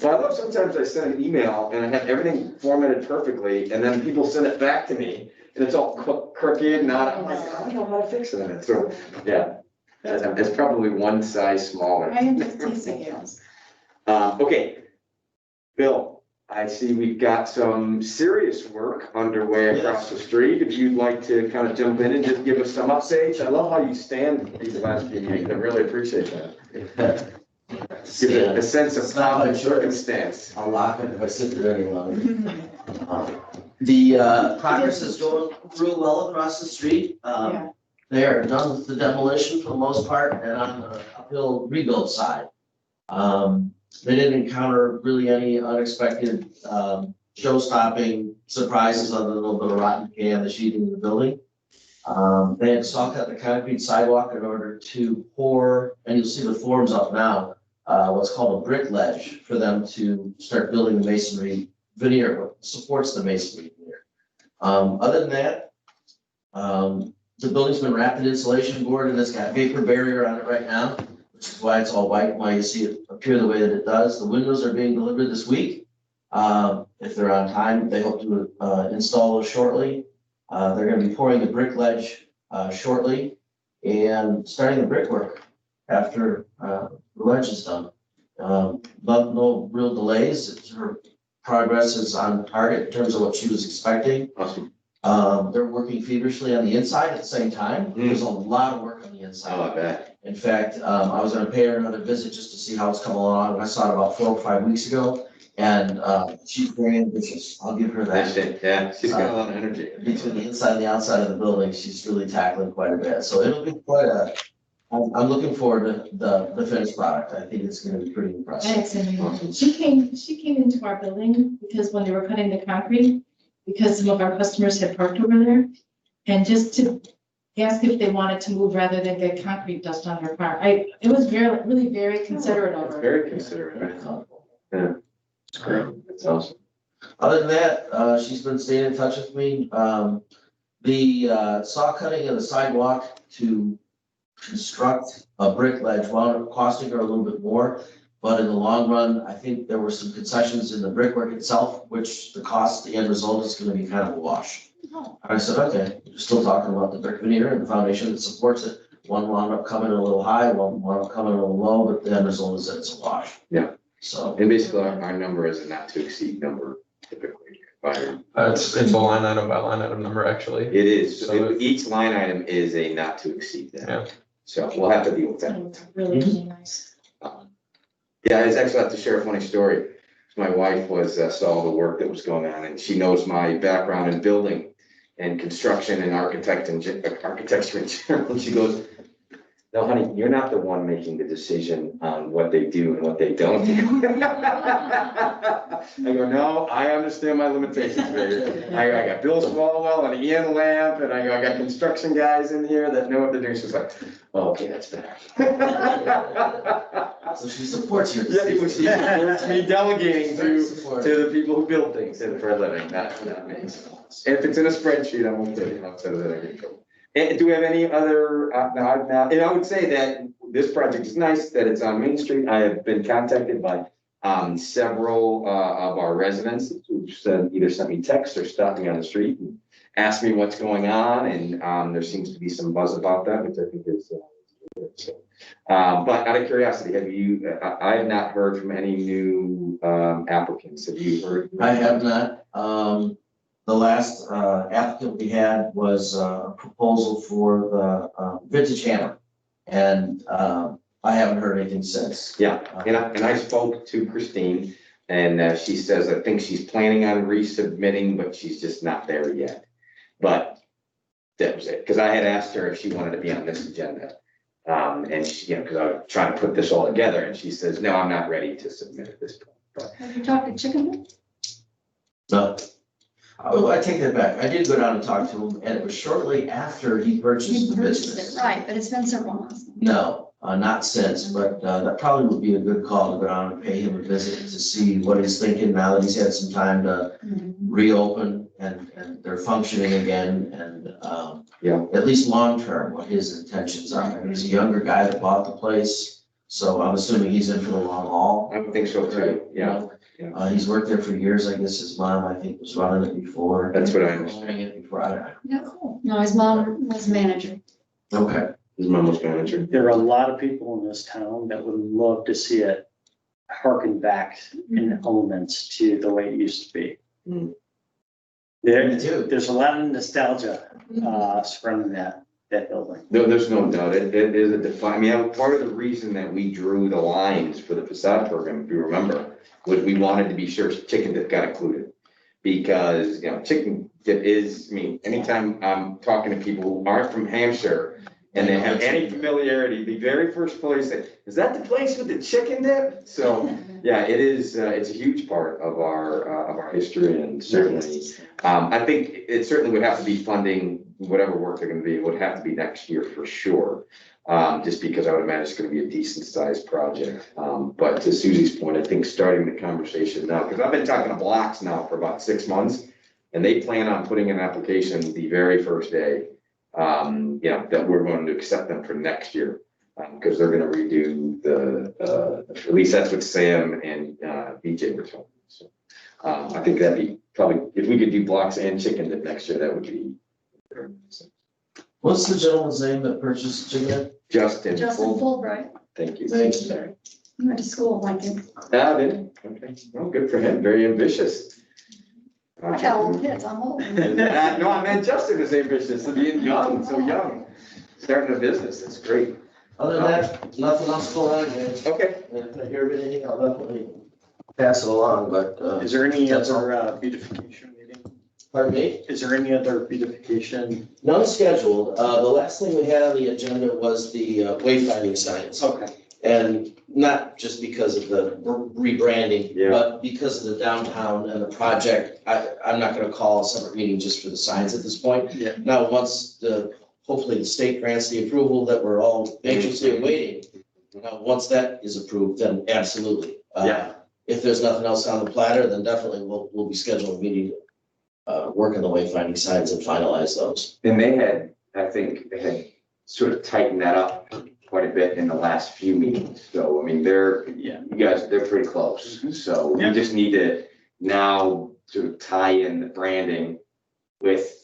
I love sometimes I send an email and I have everything formatted perfectly, and then people send it back to me, and it's all crooked, not, I'm like, I don't know how to fix it. So, yeah, it's probably one size smaller. I am just teasing you. Okay, Bill, I see we've got some serious work underway across the street. If you'd like to kind of jump in and just give us some updates. I love how you stand these last few meetings. I really appreciate that. Give it a sense of It's not calm and my choice. circumstance. I'll lock it if I sit there any longer. The progress is going real well across the street. Yeah. They are done with the demolition for the most part and on the uphill rebuild side. They didn't encounter really any unexpected show-stopping surprises other than a little bit of rotten decay on the sheeting of the building. They had saw cut the concrete sidewalk in order to pour, and you'll see the forms up now, what's called a brick ledge for them to start building the masonry veneer, what supports the masonry veneer. Other than that, the building's been wrapped in insulation board and it's got vapor barrier on it right now, which is why it's all white, why you see it appear the way that it does. The windows are being delivered this week. If they're on time, they hope to install those shortly. They're gonna be pouring the brick ledge shortly and starting the brickwork after the ledge is done. No real delays. Her progress is on target in terms of what she was expecting. Awesome. They're working feverishly on the inside at the same time. There's a lot of work on the inside. Oh, I bet. In fact, I was gonna pay her another visit just to see how it's coming along. I saw it about 4 or 5 weeks ago. And she's very ambitious. I'll give her That's that. it, yeah, she's got a lot of energy. Between the inside and the outside of the building, she's really tackling quite a bit. So it'll be quite I'm looking forward to the finished product. I think it's gonna be pretty impressive. Excellent. She came into our building because when they were cutting the concrete, because some of our customers had parked over there. And just to ask if they wanted to move rather than get concrete dust on her car. It was really very considerate of her. Very considerate, right? Yeah, it's great, it's awesome. Other than that, she's been staying in touch with me. The saw cutting of the sidewalk to construct a brick ledge wound up costing her a little bit more. But in the long run, I think there were some concessions in the brickwork itself, which the cost, the end result is gonna be kind of a wash. And I said, okay, you're still talking about the brick veneer and the foundation that supports it. One wound up coming a little high, one wound up coming a little low, but the end result is that it's a wash. Yeah. So. And basically, our number is a not to exceed number typically. It's a line item by line item number, actually. It is, So each line item is a not to exceed Yeah. that. So we'll have to deal with that. It's really, really nice. Yeah, I just actually have to share a funny story. My wife saw the work that was going on, and she knows my background in building and construction and architecture in general. And she goes, "No, honey, you're not the one making the decision on what they do and what they don't do." I go, "No, I understand my limitations, baby. I got Bill Swalwell and Ian Lamp, and I got construction guys in here that know what they're doing." She's like, "Oh, okay, that's better." So she supports your Yeah, decision. she supports me delegating to Support. the people who build things for a living, that makes sense. If it's in a spreadsheet, I'm okay, so that I can go. And do we have any other, and I would say that this project is nice, that it's on Main Street. I have been contacted by several of our residents who either sent me text or stopped me on the street and asked me what's going on, and there seems to be some buzz about that, which I think is good. So, but out of curiosity, I have not heard from any new applicants. Have you heard? I have not. The last applicant we had was a proposal for the vintage hammer. And I haven't heard anything since. Yeah, and I spoke to Christine, and she says, I think she's planning on resubmitting, but she's just not there yet. But that was it, because I had asked her if she wanted to be on this agenda. And she, because I was trying to put this all together, and she says, no, I'm not ready to submit at this point. But Have you talked to Chicken? No. Oh, I take that back. I did go down and talk to him, and it was shortly after he purchased You the purchased business. it, right, but it's been several months. No, not since, but that probably would be a good call to go down and pay him a visit to see what he's thinking now that he's had some time to Mhm. reopen and they're functioning again, and Yeah. at least long-term, what his intentions are. I mean, he's a younger guy that bought the place, so I'm assuming he's in for the long haul. I would think so too, yeah. He's worked there for years. I guess his mom, I think, was running it before. That's what I understand. Running it before. Yeah, cool. No, his mom was manager. Okay. His mom was manager. There are a lot of people in this town that would love to see it harken back in elements to the way it used to be. Mm. There, Me too. there's a lot of nostalgia, surrounding that building. No, there's no doubt. It is I mean, part of the reason that we drew the lines for the facade program, if you remember, was we wanted to be sure chicken dip got included. Because, chicken dip is, I mean, anytime I'm talking to people who aren't from Hampshire and they have any familiarity, the very first place they, is that the place with the chicken dip? So, yeah, it is, it's a huge part of our history, and certainly, I think it certainly would have to be funding whatever work they're gonna be, it would have to be next year for sure. Just because I would imagine it's gonna be a decent sized project. But to Susie's point, I think starting the conversation now, because I've been talking to Blocks now for about 6 months, and they plan on putting an application the very first day, that we're going to accept them for next year. Because they're gonna redo at least that's what Sam and BJ were telling me. So I think that'd be probably, if we could do Blocks and chicken dip next year, that would be. What's the gentleman's name that purchased chicken? Justin. Justin Fulbright. Thank you. Thank you. He went to school like him. Ah, did he? Okay, well, good for him, very ambitious. I got old kids, I'm old. No, I meant Justin is ambitious, to being young, so young, starting a business, that's great. Other than that, nothing else going on, man. Okay. If I hear of anything, I'll definitely pass it along, but, Is there any That's other beautification meeting? pardon me? Is there any other beautification? None scheduled. The last thing we had on the agenda was the wayfinding signs. Okay. And not just because of the rebranding, Yeah. but because of the downtown and the project. I'm not gonna call a separate meeting just for the signs at this point. Yeah. Now, once hopefully the state grants the approval that we're all anxiously awaiting. Now, once that is approved, then absolutely. Yeah. If there's nothing else on the platter, then definitely we'll be scheduling a meeting working the wayfinding signs and finalize those. And they had, I think, they had sort of tightened that up quite a bit in the last few meetings. So, I mean, you guys, they're pretty close. So we just need to now sort of tie in the branding with,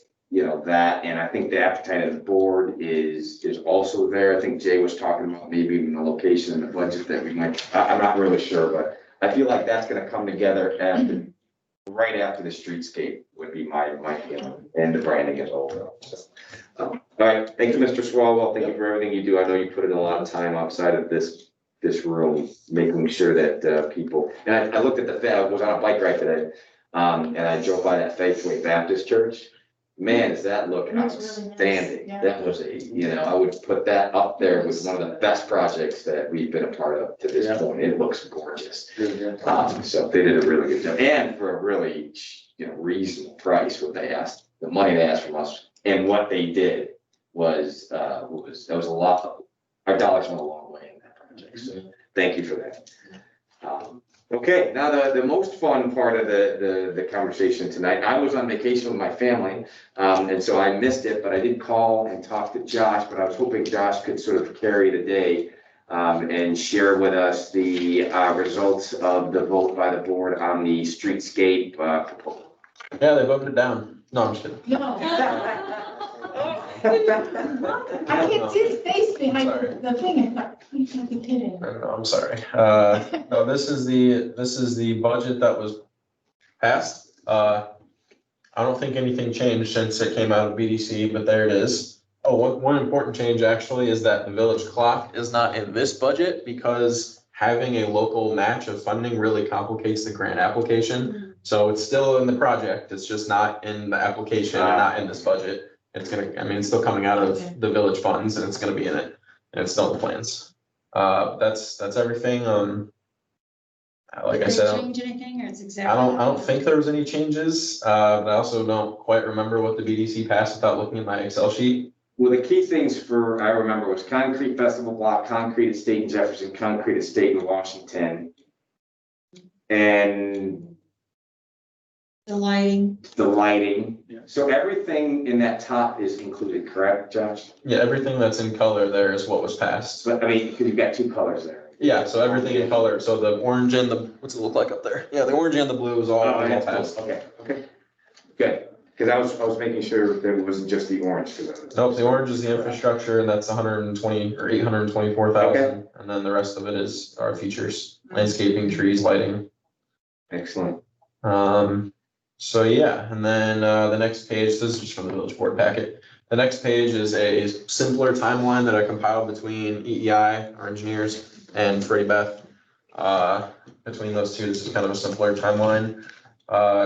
that. And I think the appetite of the board is also there. I think Jay was talking about maybe even the location and the budget that we might, I'm not really sure, but I feel like that's gonna come together right after the streetscape would be my feeling, and the branding as well. So, all right, thank you, Mr. Swalwell. Thank you for everything you do. I know you put in a lot of time outside of this room, making sure that people, and I looked at I was on a bike ride today, and I drove by that Faithway Baptist Church. Man, does that look That's really nice, outstanding. yeah. That was I would put that up there with one of the best projects that we've been a part of to this point. It looks gorgeous. So they did a really good job, and for a really, reasonable price, what they asked, the money they asked from us, and what they did was that was a lot. Our dollars went a long way in that project, so thank you for that. Okay, now the most fun part of the conversation tonight, I was on vacation with my family, and so I missed it, but I did call and talk to Josh, but I was hoping Josh could sort of carry the day and share with us the results of the vote by the board on the streetscape proposal. Yeah, they voted it down. No, I'm just kidding. No. I can't see his face behind Sorry. the thing. I thought, you can't be kidding. No, I'm sorry. No, this is the budget that was passed. I don't think anything changed since it came out of BDC, but there it is. Oh, one important change actually is that the village clock is not in this budget because having a local match of funding really complicates the grant application. So it's still in the project. It's just not in the application and not in this budget. It's it's still coming out of the village funds and it's gonna be in it, and it's still in the plans. That's everything. Like I said, Change anything, or it's exactly? I don't think there was any changes, but I also don't quite remember what the BDC passed without looking at my Excel sheet. Well, the key things I remember was concrete festival block, concrete estate in Jefferson, concrete estate in Washington. And The lighting. the lighting. So everything in that top is included, correct, Josh? Yeah, everything that's in color there is what was passed. But because you've got two colors there. Yeah, so everything in color. So the orange and what's it look like up there? Yeah, the orange and the blue is all that's passed. cool. Okay, good. Because I was making sure that it wasn't just the orange. Nope, the orange is the infrastructure, and that's 120 or 824,000, and then the rest of it is our features, landscaping, trees, lighting. Excellent. So yeah, and then the next page, this is just from the village board packet. The next page is a simpler timeline that I compiled between EEI, our engineers, and Freddie Beth. Between those two, this is kind of a simpler timeline.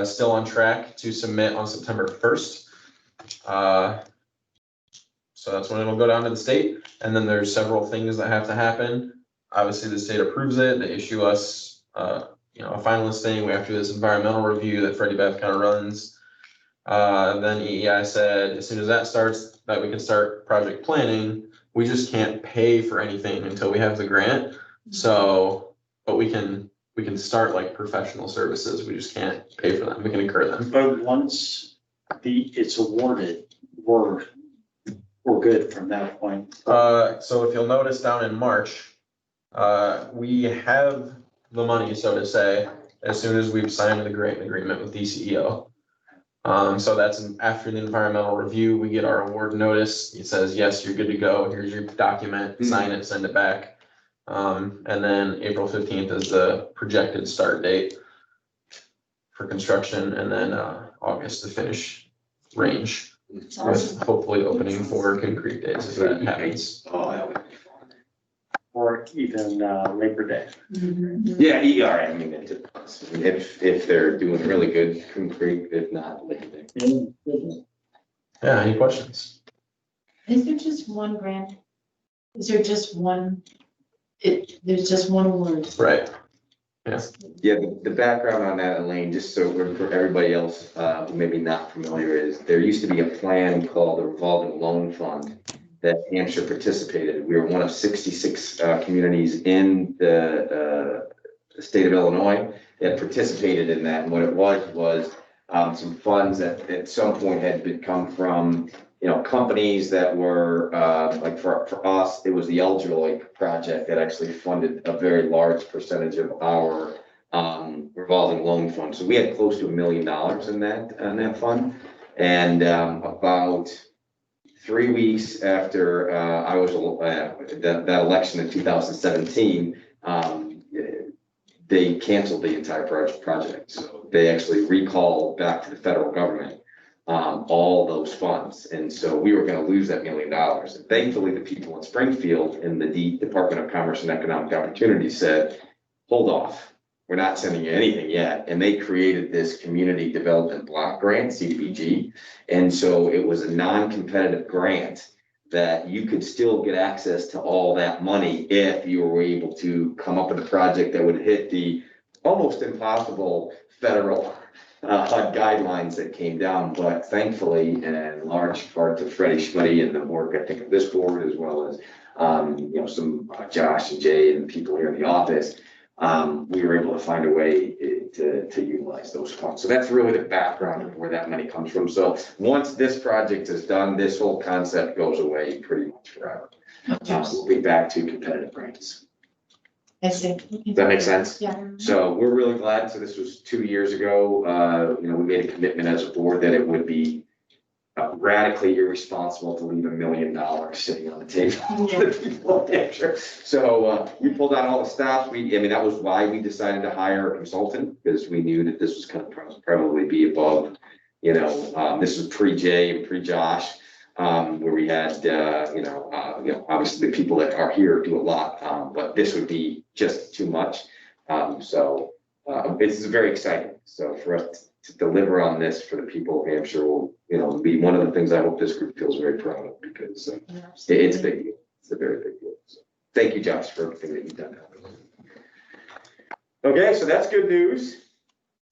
Still on track to submit on September 1st. So that's when it'll go down to the state, and then there's several things that have to happen. Obviously, the state approves it, they issue us a final listing. We have to do this environmental review that Freddie Beth kind of runs. Then EEI said, as soon as that starts, that we can start project planning. We just can't pay for anything until we have the grant. So, but we can start like professional services. We just can't pay for them. We can incur them. But once it's awarded, we're good from that point. So if you'll notice down in March, we have the money, so to say, as soon as we've signed the grant agreement with DCEO. So that's after the environmental review, we get our award notice. It says, yes, you're good to go. Here's your document, sign it, send it back. And then April 15th is the projected start date for construction, and then August the finish range, with hopefully opening for concrete days if that happens. Or even Labor Day. Yeah, ER, I mean, if they're doing really good concrete, if not. Yeah, any questions? Is there just one grant? Is there just one? There's just one award. Right. Yeah, the background on that, Elaine, just so for everybody else who may be not familiar, is there used to be a plan called the revolving loan fund that Hampshire participated. We were one of 66 communities in the state of Illinois that participated in that. And what it was some funds that at some point had come from, companies that were, like for us, it was the Elder project that actually funded a very large percentage of our revolving loan fund. So we had close to $1 million in that fund. And about 3 weeks after I was that election in 2017, they canceled the entire project. So they actually recalled back to the federal government all those funds. And so we were going to lose that $1 million. And thankfully, the people in Springfield in the Department of Commerce and Economic Opportunity said, hold off. We're not sending you anything yet. And they created this community development block grant, CDBG. And so it was a non-competitive grant that you could still get access to all that money if you were able to come up with a project that would hit the almost impossible federal guidelines that came down. But thankfully, and in large part to Freddie Schmitty and the work, I think, of this board, as well as, some Josh and Jay and people here in the office, we were able to find a way to utilize those funds. So that's really the background of where that money comes from. So once this project is done, this whole concept goes away pretty much forever. We'll be back to competitive grants. I see. Does that make sense? Yeah. So we're really glad. So this was 2 years ago. We made a commitment as a board that it would be radically irresponsible to leave $1 million sitting on the table for the people of Hampshire. So we pulled out all the stops. That was why we decided to hire a consultant, because we knew that this was going to probably be above, this was pre-Jay and pre-Josh, where we had, obviously the people that are here do a lot, but this would be just too much. So this is very exciting. So for us to deliver on this for the people of Hampshire will, be one of the things I hope this group feels very proud of, because it's a big deal. It's a very big deal. So thank you, Josh, for everything that you've done. Okay, so that's good news.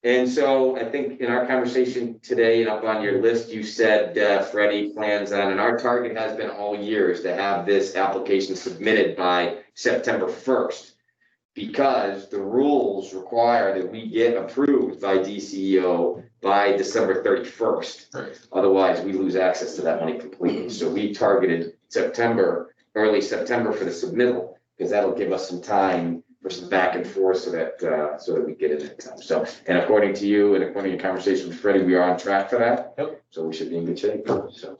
And so I think in our conversation today and up on your list, you said, Freddie plans on, and our target has been all years to have this application submitted by September 1st. Because the rules require that we get approved by DCEO by December 31st. Right. Otherwise, we lose access to that money completely. So we targeted early September for the submittal, because that'll give us some time for some back and forth so that we get it in time. So, and according to you and according to your conversation with Freddie, we are on track for that. Yep. So we should be in good shape. So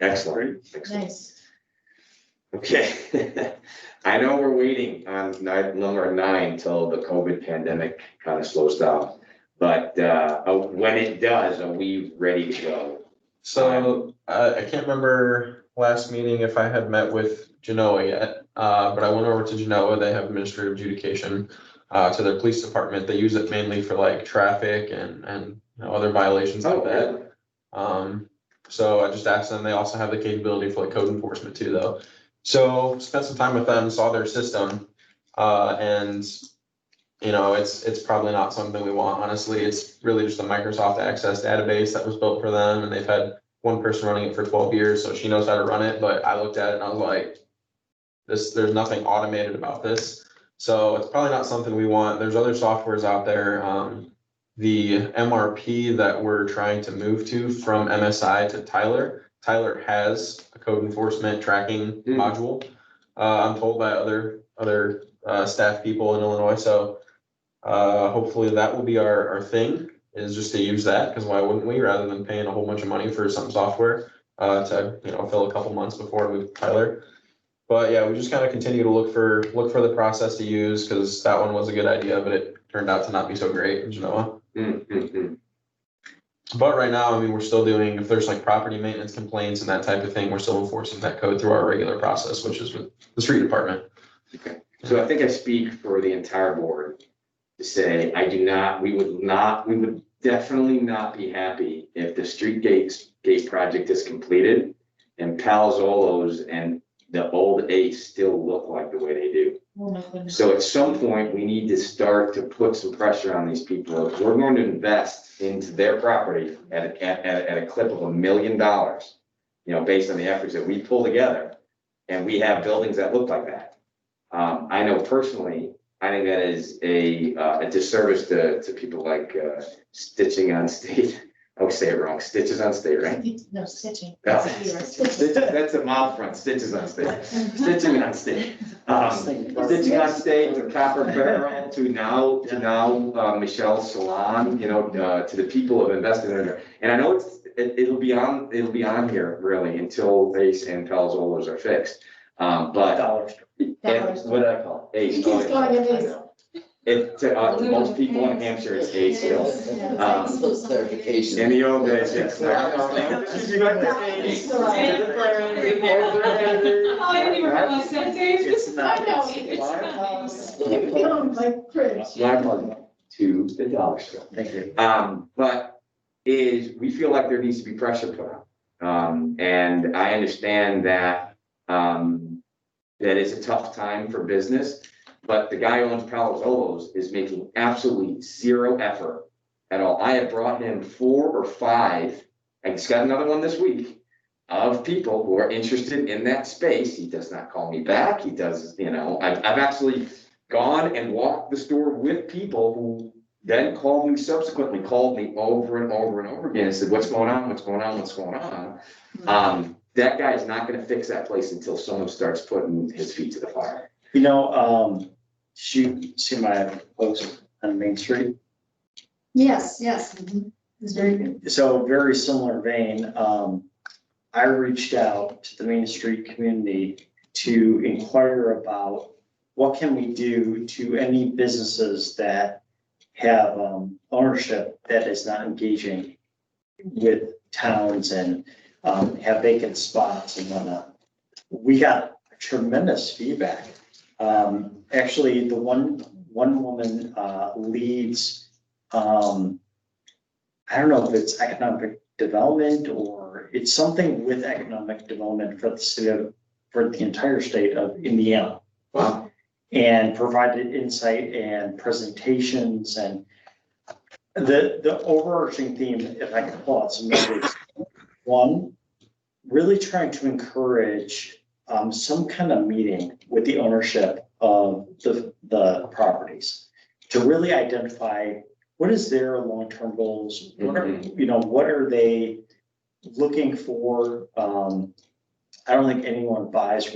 excellent. Nice. Okay. I know we're waiting on number 9 till the COVID pandemic kind of slows down, but when it does, are we ready to go? So I can't remember last meeting if I had met with Genoa yet, but I went over to Genoa. They have administrative adjudication to their police department. They use it mainly for like traffic and other violations like that. So I just asked them. They also have the capability for like code enforcement too, though. So spent some time with them, saw their system, and it's probably not something we want. Honestly, it's really just a Microsoft Access database that was built for them, and they've had one person running it for 12 years, so she knows how to run it. But I looked at it and I was like, there's nothing automated about this, so it's probably not something we want. There's other softwares out there. The MRP that we're trying to move to from MSI to Tyler has a code enforcement tracking module. I'm told by other staff people in Illinois. So hopefully that will be our thing, is just to use that, because why wouldn't we, rather than paying a whole bunch of money for some software to fill a couple months before we move to Tyler. But yeah, we just kind of continue to look for the process to use, because that one was a good idea, but it turned out to not be so great in Genoa. But right now, we're still doing, if there's like property maintenance complaints and that type of thing, we're still enforcing that code through our regular process, which is with the street department. Okay. So I think I speak for the entire board to say, we would definitely not be happy if the street gate project is completed and Palazzolo's and the old Ace still look like the way they do. Oh my goodness. So at some point, we need to start to put some pressure on these people. If we're going to invest into their property at a clip of $1 million, based on the efforts that we pull together, and we have buildings that look like that. I know personally, I think that is a disservice to people like, Stitching on State. I always say it wrong, Stitches on State, right? No, stitching. No, Stitches, that's a mob front, Stitches on State, Stitching on State. Stitching on State, to Copper Barrel, to now, Michelle Salon, to the people who have invested in it. And I know it'll be on here really until Ace and Palazzolo's are fixed. But Dollars. what did I call it? Ace. He keeps calling it Ace. To most people in Hampshire, it's Ace still. Those clarifications. In the old days, yes. You got the Ace. Oh, I didn't even realize that, Dave. It's not. I know. It's Like Chris. My pardon, to the dollar store. Thank you. But we feel like there needs to be pressure put on. And I understand that, that it's a tough time for business, but the guy who owns Palazzolo's is making absolutely zero effort at all. I have brought him 4 or 5, and he's got another one this week, of people who are interested in that space. He does not call me back. He does, I've actually gone and walked the store with people who then called me over and over and over again and said, what's going on? What's going on? What's going on? That guy is not gonna fix that place until someone starts putting his feet to the fire. You see my post on Main Street? Yes, yes. It's very good. So very similar vein, I reached out to the Main Street community to inquire about what can we do to any businesses that have ownership that is not engaging with towns and have vacant spots and whatnot. We got tremendous feedback. Actually, the one woman leads, I don't know if it's economic development or it's something with economic development for the entire state of Indiana. Wow. And provided insight and presentations and the overarching theme, if I can pull out some numbers. One, really trying to encourage some kind of meeting with the ownership of the properties to really identify what is their long-term goals, what are they looking for? I don't think anyone buys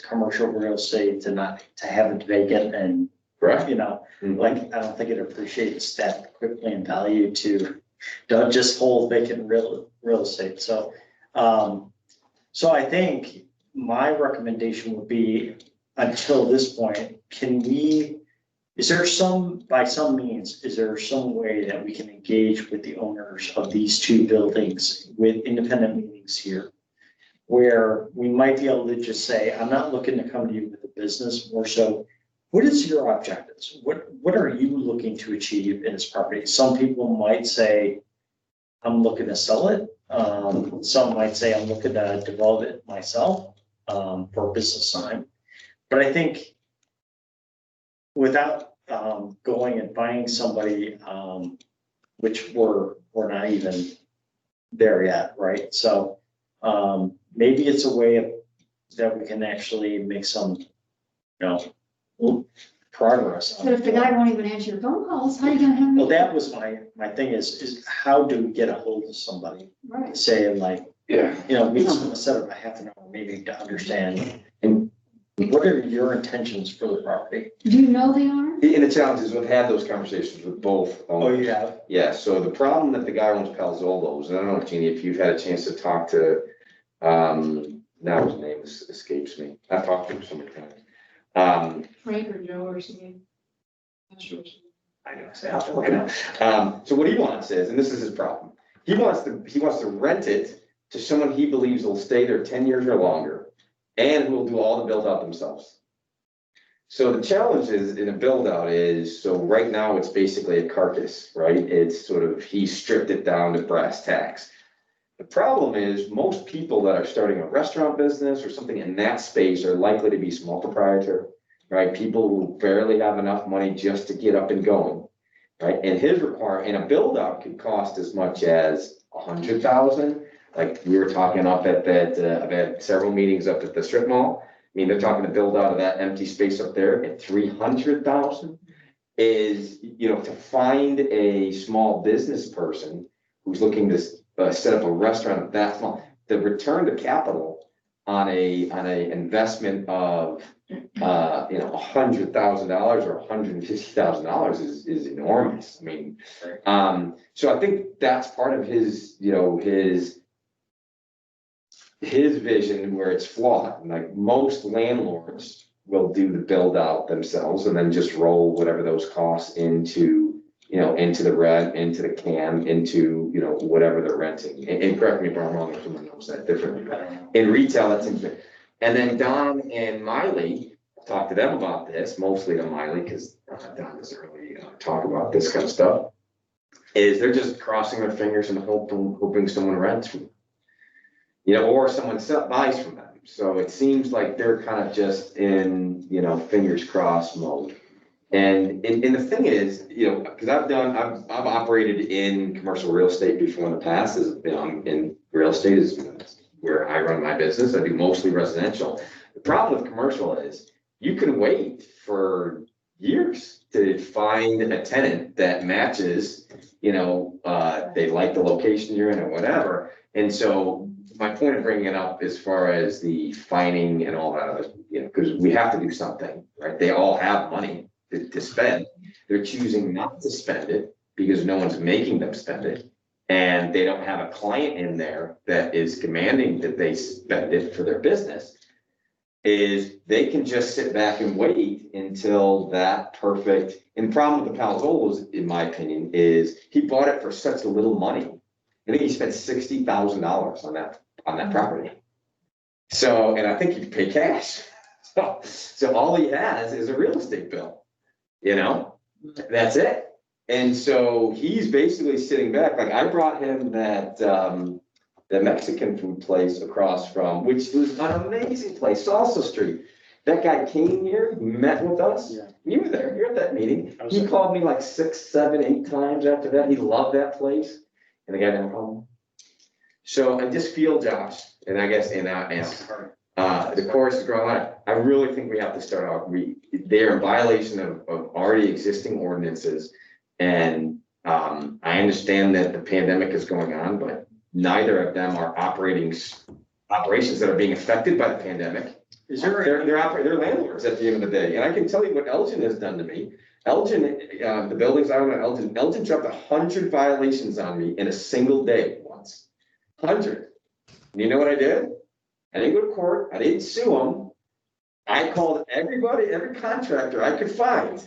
commercial real estate to have it vacant and, Correct. I don't think it appreciates that quickly in value to don't just hold vacant real estate. So, I think my recommendation would be until this point, is there some way that we can engage with the owners of these 2 buildings with independent meetings here? Where we might be able to just say, I'm not looking to come to you with a business, more so, what is your objectives? What are you looking to achieve in this property? Some people might say, I'm looking to sell it. Some might say, I'm looking to develop it myself for business time. But I think without going and finding somebody, which we're not even there yet, right? So maybe it's a way that we can actually make some, progress. But if the guy won't even answer your phone calls, how are you gonna have? Well, that was my thing is how do we get a hold of somebody? Right. Saying like, Yeah. we just want to set up a half an hour meeting to understand. And what are your intentions for the property? Do you know the owner? And the challenge is we've had those conversations with both owners. you have? Yeah, so the problem that the guy owns Palazzolo's, and I don't know, Jeannie, if you've had a chance to talk to, now his name escapes me. I've talked to him so many times. Frank or Joe or something. Not sure. I know, I'll have to look it up. So what he wants is, and this is his problem, he wants to rent it to someone he believes will stay there 10 years or longer and who will do all the build out themselves. So the challenge is in a build out is, so right now it's basically a carcass, right? It's sort of, he stripped it down to brass tacks. The problem is most people that are starting a restaurant business or something in that space are likely to be small proprietor, right? People who barely have enough money just to get up and going, right? And and a build out could cost as much as $100,000. Like we were talking up at I've had several meetings up at the strip mall. mean, they're talking to build out of that empty space up there at 300,000. Is, to find a small business person who's looking to set up a restaurant that small, the return to capital on a investment of $100,000 or $150,000 is enormous. I mean, so I think that's part of his vision where it's flawed. Like most landlords will do the build out themselves and then just roll whatever those costs into the rent, into the CAM, into, whatever they're renting. And correct me if I'm wrong, if someone knows that differently. In retail, that's interesting. And then Don and Miley, talked to them about this, mostly to Miley, because Don doesn't really talk about this kind of stuff, is they're just crossing their fingers and hoping someone rents from them, or someone buys from them. So it seems like they're kind of just in, fingers crossed mode. And the thing is, because I've operated in commercial real estate before in the past, in real estate is where I run my business. I do mostly residential. The problem with commercial is you can wait for years to find a tenant that matches, they like the location you're in or whatever. And so my point of bringing it up as far as the fining and all that, because we have to do something, right? They all have money to spend. They're choosing not to spend it because no one's making them spend it. And they don't have a client in there that is demanding that they spend it for their business. Is they can just sit back and wait until that perfect. And the problem with the Palazzolo's, in my opinion, is he bought it for such little money. I think he spent $60,000 on that property. So, and I think he paid cash. So all he has is a real estate bill. That's it. And so he's basically sitting back. Like I brought him that the Mexican food place across from, which was an amazing place, Salsa Street. That guy came here, met with us. Yeah. You were there. You're at that meeting. He called me like 6, 7, 8 times after that. He loved that place. And the guy never home. So I just feel, Josh, and I guess the chorus is growing on. I really think we have to start out. They're in violation of already existing ordinances. And I understand that the pandemic is going on, but neither of them are operations that are being affected by the pandemic. They're landlords at the end of the day. And I can tell you what Elgin has done to me. Elgin, the buildings I own in Elgin dropped 100 violations on me in a single day once. 100. And you know what I did? I didn't go to court. I didn't sue them. I called every contractor I could find,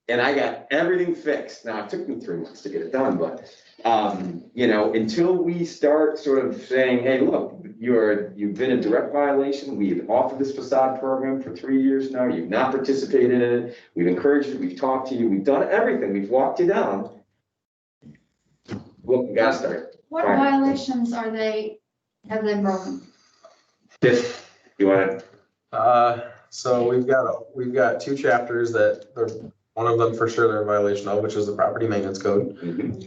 and I got everything fixed. Now, it took me 3 months to get it done, but, until we start sort of saying, hey, look, you've been in direct violation. We've offered this facade program for 3 years now. You've not participated in it. We've encouraged you. We've talked to you. We've done everything. We've walked you down. Well, we gotta start. What violations have they broken? You want to? So we've got 2 chapters that one of them for sure they're in violation of, which is the property maintenance code.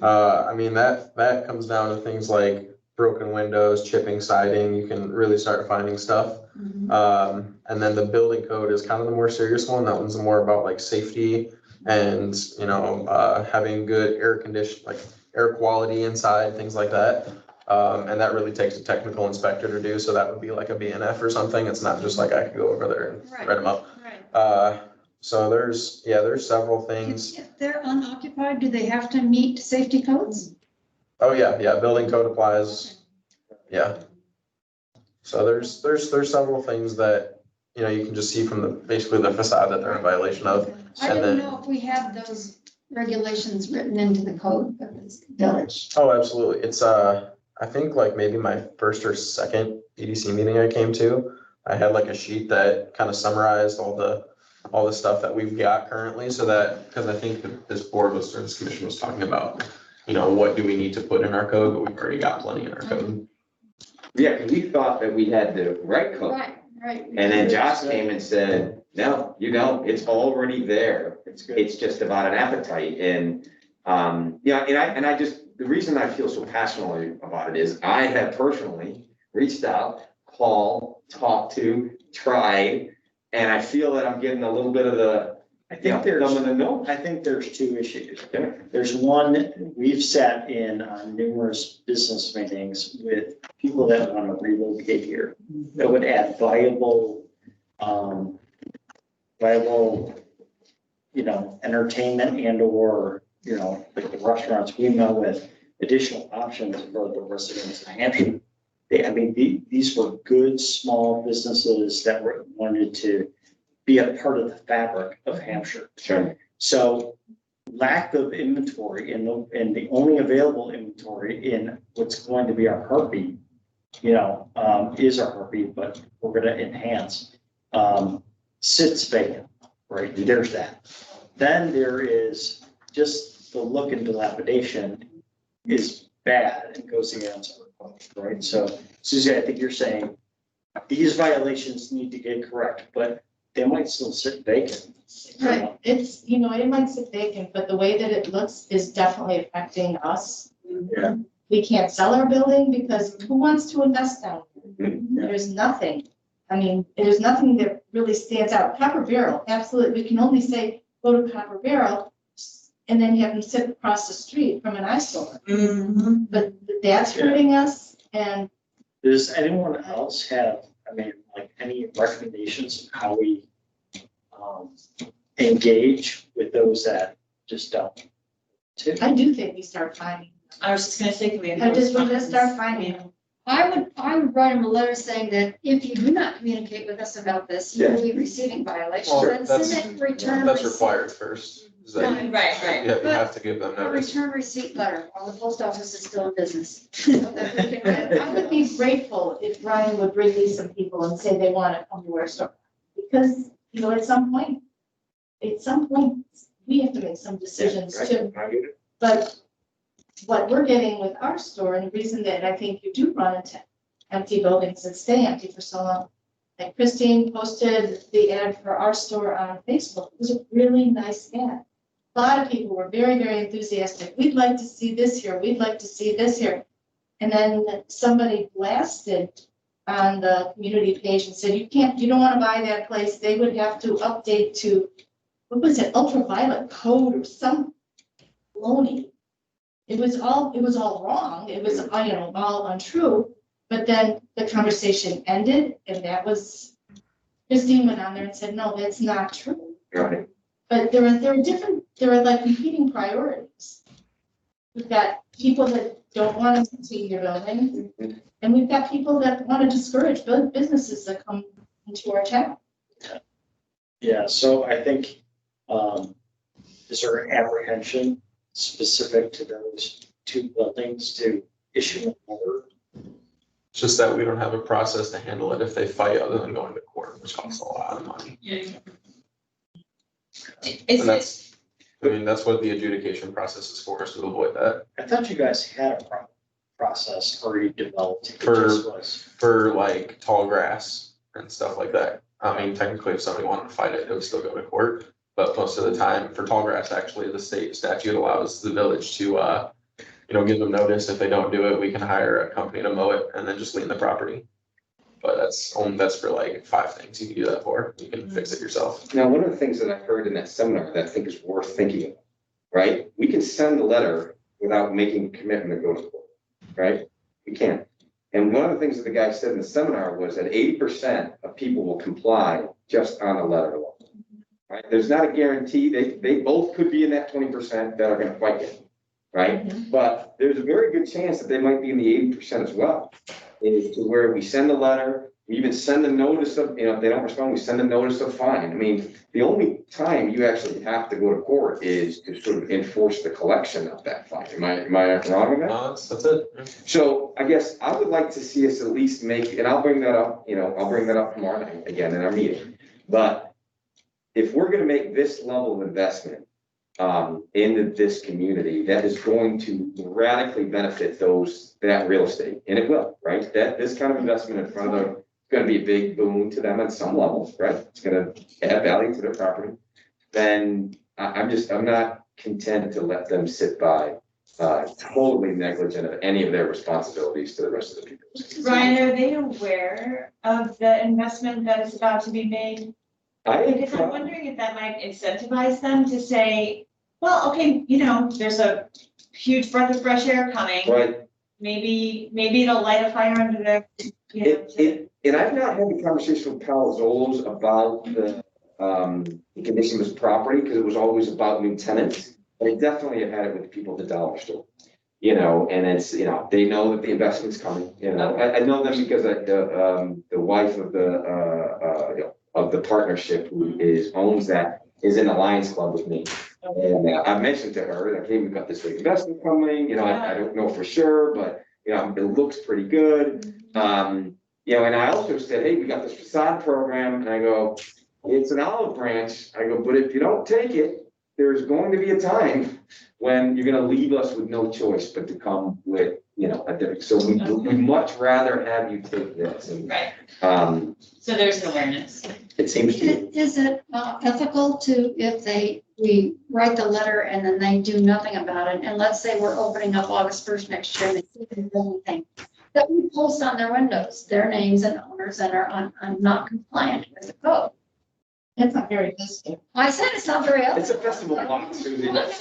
I mean, that comes down to things like broken windows, chipping siding. You can really start finding stuff. And then the building code is kind of the more serious one. That one's more about like safety and, having good air quality inside, things like that. And that really takes a technical inspector to do. So that would be like a BNF or something. It's not just like I could go over there and write them up. Right. So there's several things. If they're unoccupied, do they have to meet safety codes? Oh, yeah, building code applies. Yeah. So there's several things that, you can just see from basically the facade that they're in violation of. I didn't know if we had those regulations written into the code of this village. Oh, absolutely. It's, I think like maybe my first or second BDC meeting I came to, I had like a sheet that kind of summarized all the stuff that we've got currently, so that, because I think that this commission was talking about, what do we need to put in our code, but we've already got plenty in our code. Yeah, because we thought that we had the right code. Right. And then Josh came and said, no, you don't. It's already there. It's just about an appetite. And, the reason I feel so passionately about it is I have personally reached out, called, talked to, tried, And I feel that I'm getting a little bit of the, I think there's, thumb in the nose. I think there's two issues. Okay. There's one, we've sat in on numerous business meetings with people that want to relocate here, that would add viable, entertainment and or, like the restaurants we met with, additional options for the residents of Hampshire. These were good, small businesses that wanted to be a part of the fabric of Hampshire. Sure. So lack of inventory and the only available inventory in what's going to be our heartbeat, is our heartbeat, but we're gonna enhance, sits vacant, right? There's that. Then there is just the look and dilapidation is bad and goes against our code, right? So Susie, I think you're saying these violations need to get correct, but they might still sit vacant. Right, it's, it might sit vacant, but the way that it looks is definitely affecting us. Yeah. We can't sell our building because who wants to invest down here? Mhm. There's nothing. There's nothing that really stands out. Copper Barrel, absolutely. We can only say, go to Copper Barrel, and then you have them sit across the street from an eyesore. But that's hurting us, and Does anyone else have, any recommendations of how we engage with those that just don't? I do think we start finding. I was just gonna say, can we? I just want to start finding them. I would write them a letter saying that if you do not communicate with us about this, you will be receiving violations. Well, And send it, return That's receipt. required first. Is that you- Right, right. Yeah, you have to give them A notice. return receipt letter while the post office is still in business. I would be grateful if Ryan would bring me some people and say they want to come to our store. Because, at some point, we have to make some decisions too. But what we're getting with our store, and the reason that I think you do run into empty buildings that stay empty for so long, like Christine posted the ad for our store on Facebook. It was a really nice ad. A lot of people were very, very enthusiastic. We'd like to see this here. We'd like to see this here. And then somebody blasted on the community page and said, you don't want to buy that place. They would have to update to, what was it, ultraviolet code or some baloney. It was all wrong. It was, all untrue. But then the conversation ended, and that was, Christine went on there and said, no, that's not true. Right. But there are like competing priorities. We've got people that don't want to continue their building, and we've got people that want to discourage businesses that come into our town. Yeah, so I think, is there an apprehension specific to those two buildings to issue an order? It's just that we don't have a process to handle it if they fight other than going to court, which costs a lot of money. And that's what the adjudication process is for, is to avoid that. I thought you guys had a process already developed. It For- just was- For like tall grass and stuff like that. Technically, if somebody wanted to fight it, it would still go to court. But most of the time, for tall grass, actually, the state statute allows the village to, give them notice. If they don't do it, we can hire a company to mow it and then just lien the property. But that's for like 5 things you can do that for. You can fix it yourself. Now, one of the things that I heard in that seminar that I think is worth thinking about, right? We can send a letter without making a commitment to go to court, right? We can. And one of the things that the guy said in the seminar was that 80% of people will comply just on a letter alone. Right? There's not a guarantee. They both could be in that 20% that are gonna fight it, right? But there's a very good chance that they might be in the 80% as well. Is to where we send a letter, we even send a notice of, if they don't respond, we send a notice of fine. The only time you actually have to go to court is to sort of enforce the collection of that fine. Am I wrong with that? That's it. So I guess I would like to see us at least make, and I'll bring that up, tomorrow night again in our meeting. But if we're gonna make this level of investment into this community, that is going to radically benefit that real estate, and it will, right? That this kind of investment in front of them is gonna be a big boon to them at some level, right? It's gonna add value to their property. Then I'm not content to let them sit by totally negligent of any of their responsibilities to the rest of the people. Ryan, are they aware of the investment that is about to be made? Because I'm wondering if that might incentivize them to say, well, okay, there's a huge breath of fresh air coming. Right. Maybe it'll light a fire under their, And I've not had the conversation with Palazzolo's about the condition of his property, because it was always about new tenants. But I definitely have had it with the people at the dollar store. And it's, they know that the investment's coming, I know them because the wife of the partnership who owns that is in the Lions Club with me. And I mentioned to her, like, hey, we've got this big investment coming, I don't know for sure, but, it looks pretty good. And I also said, hey, we got this facade program, and I go, it's an olive branch. I go, but if you don't take it, there's going to be a time when you're gonna leave us with no choice but to come with, a different, so we'd much rather have you take this. And, right. So there's an awareness. it seems to be. Is it ethical to, if we write the letter and then they do nothing about it, and let's say we're opening up August 1st next year, and they see anything, that we post on their windows, their names and owners that are not compliant with the code? It's not very visible. I said it's not very ethical. It's a festival block, Susie. No, I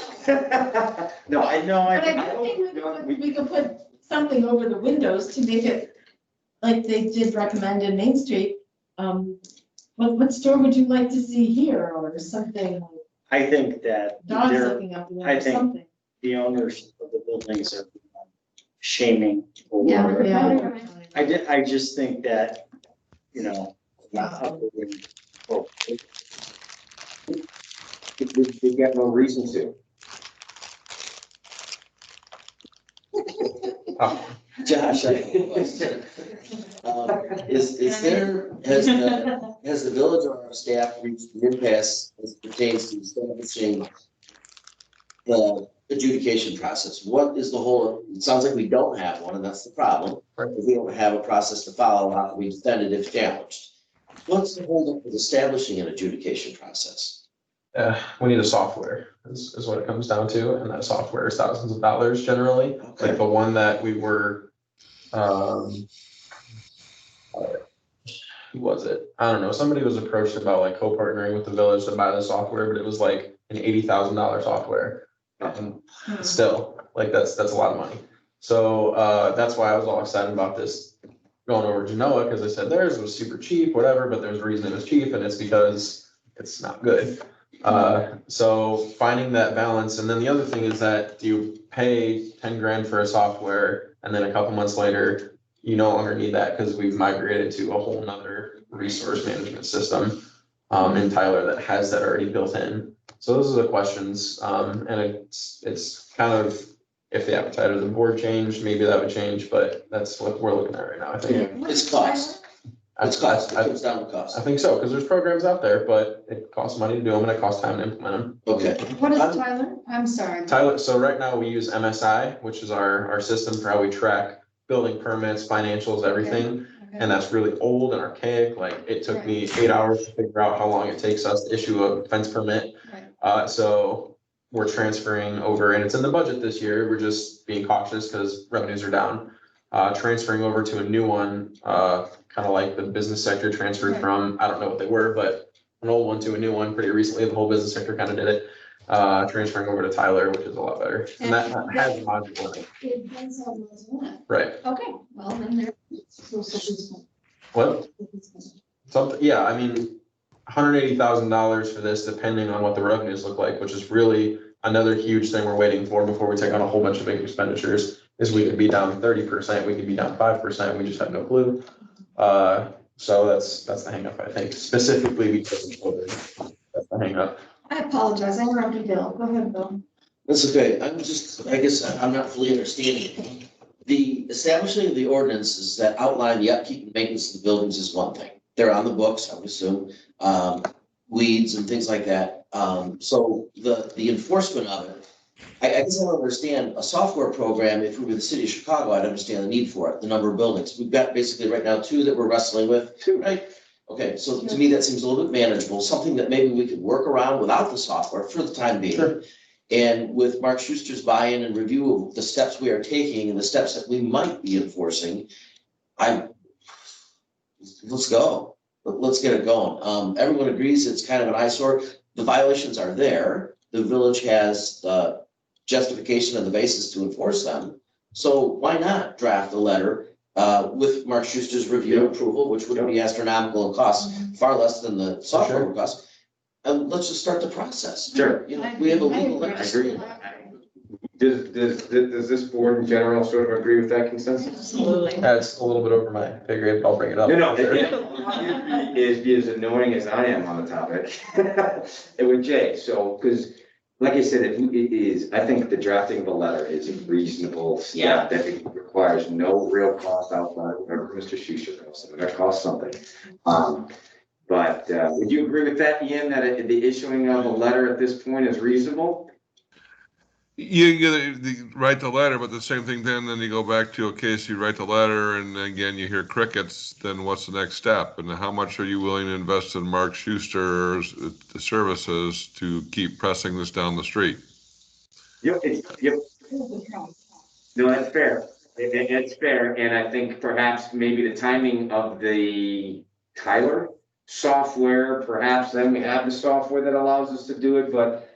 But I don't. think we could put something over the windows to make it, like they did recommend in Main Street. What store would you like to see here, or something, like I think that dogs they're, looking up the I window, think- something. the owners of the buildings are shaming Yeah. or, Yeah. I just think that, They got no reason to. Josh, I have a question. Has the village or our staff reached an impasse as pertains to establishing the adjudication process? What is the whole, it sounds like we don't have one, and that's the problem. If we don't have a process to follow, how can we extend it if challenged? What's the hold up with establishing an adjudication process? We need a software is what it comes down to, and that software is thousands of dollars generally. Okay. Like the one that we were, who was it? I don't know. Somebody was approached about like co-partnering with the village to buy the software, but it was like an $80,000 software. And still, like that's a lot of money. So that's why I was all excited about this going over to Genoa, because I said theirs was super cheap, whatever, but there's a reason it was cheap, and it's because it's not good. So finding that balance, and then the other thing is that you pay 10 grand for a software, and then a couple months later, you no longer need that because we've migrated to a whole nother resource management system in Tyler that has that already built in. So those are the questions, and it's kind of, if the appetite of the board changed, maybe that would change, but that's what we're looking at right now, I think. It's cost. It's cost. It comes down to cost. I think so, because there's programs out there, but it costs money to do them and it costs time to implement them. Okay. What is Tyler? I'm sorry. Tyler, so right now we use MSI, which is our system for how we track building permits, financials, everything. Okay. And that's really old and archaic. Like it took me 8 hours to figure out how long it takes us to issue a fence permit. Right. So we're transferring over, and it's in the budget this year. We're just being cautious because revenues are down. Transferring over to a new one, kind of like the business sector transferred Right. from, I don't know what they were, but an old one to a new one pretty recently. The whole business sector kind of did it. Transferring over to Tyler, which is a lot better. And that has a module in it. It depends on what's in it. Right. Okay, well, then there. What? Something, yeah, I mean, $180,000 for this, depending on what the revenues look like, which is really another huge thing we're waiting for before we take on a whole bunch of big expenditures, is we could be down 30%, we could be down 5%, we just have no clue. So that's the hang up, I think, specifically because of COVID. That's the hang up. I apologize, I interrupted Bill. Go ahead, Bill. That's okay. I guess I'm not fully understanding. The establishing of the ordinances that outline the upkeep and maintenance of the buildings is one thing. They're on the books, I would assume, weeds and things like that. So the enforcement of it, I guess I don't understand a software program. If we were the city of Chicago, I'd understand the need for it, the number of buildings. We've got basically right now 2 that we're wrestling with, right? Okay, so to me, that seems a little bit manageable, something that maybe we could work around without the software for the time being. Sure. And with Mark Schuster's buy-in and review of the steps we are taking and the steps that we might be enforcing, let's go. let's get it going. Everyone agrees it's kind of an eyesore. The violations are there. The village has the justification and the basis to enforce them. So why not draft a letter with Mark Schuster's review and approval, which would be astronomical in cost, far less than the software cost. And let's just start the process. Sure. You know, we have a legal. I agree. Does this board in general sort of agree with that consensus? Absolutely. That's a little bit over my pay grade, but I'll bring it up. No, Sure. is annoying as I am on the topic. And with Jay, so, because like I said, it is, I think the drafting of a letter is a reasonable step that it requires no real cost outside of whatever Mr. Schuster goes, so that costs something. But would you agree with that, Ian, that the issuing of a letter at this point is reasonable? You write the letter, but the same thing then you go back to, okay, so you write the letter and again, you hear crickets, then what's the next step? And how much are you willing to invest in Mark Schuster's services to keep pressing this down the street? Yep. No, that's fair. It's fair, and I think perhaps maybe the timing of the Tyler software, perhaps then we have the software that allows us to do it, but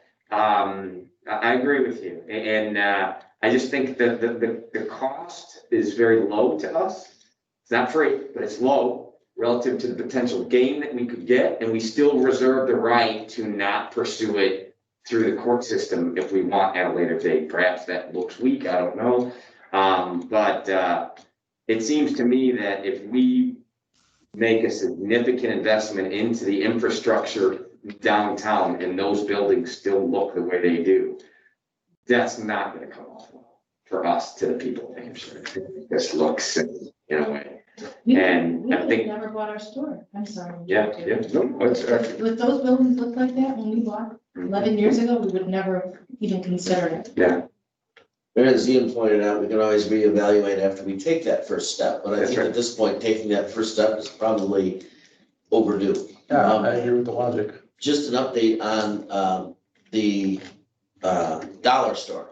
I agree with you, and I just think that the cost is very low to us. It's not free, but it's low relative to the potential gain that we could get, and we still reserve the right to not pursue it through the court system if we want at a later date. Perhaps that looks weak, I don't know. But it seems to me that if we make a significant investment into the infrastructure downtown and those buildings still look the way they do, that's not going to come off well for us to the people of Hampshire. This looks in a way. And We I think, never bought our store. I'm sorry. yeah. No, it's actually, With those buildings look like that when we bought 11 years ago, we would never even consider it. yeah. As Ian pointed out, we can always reevaluate after we take that first step, but I That's think right. at this point, taking that first step is probably overdue. Yeah, I agree with the logic. Just an update on the dollar store.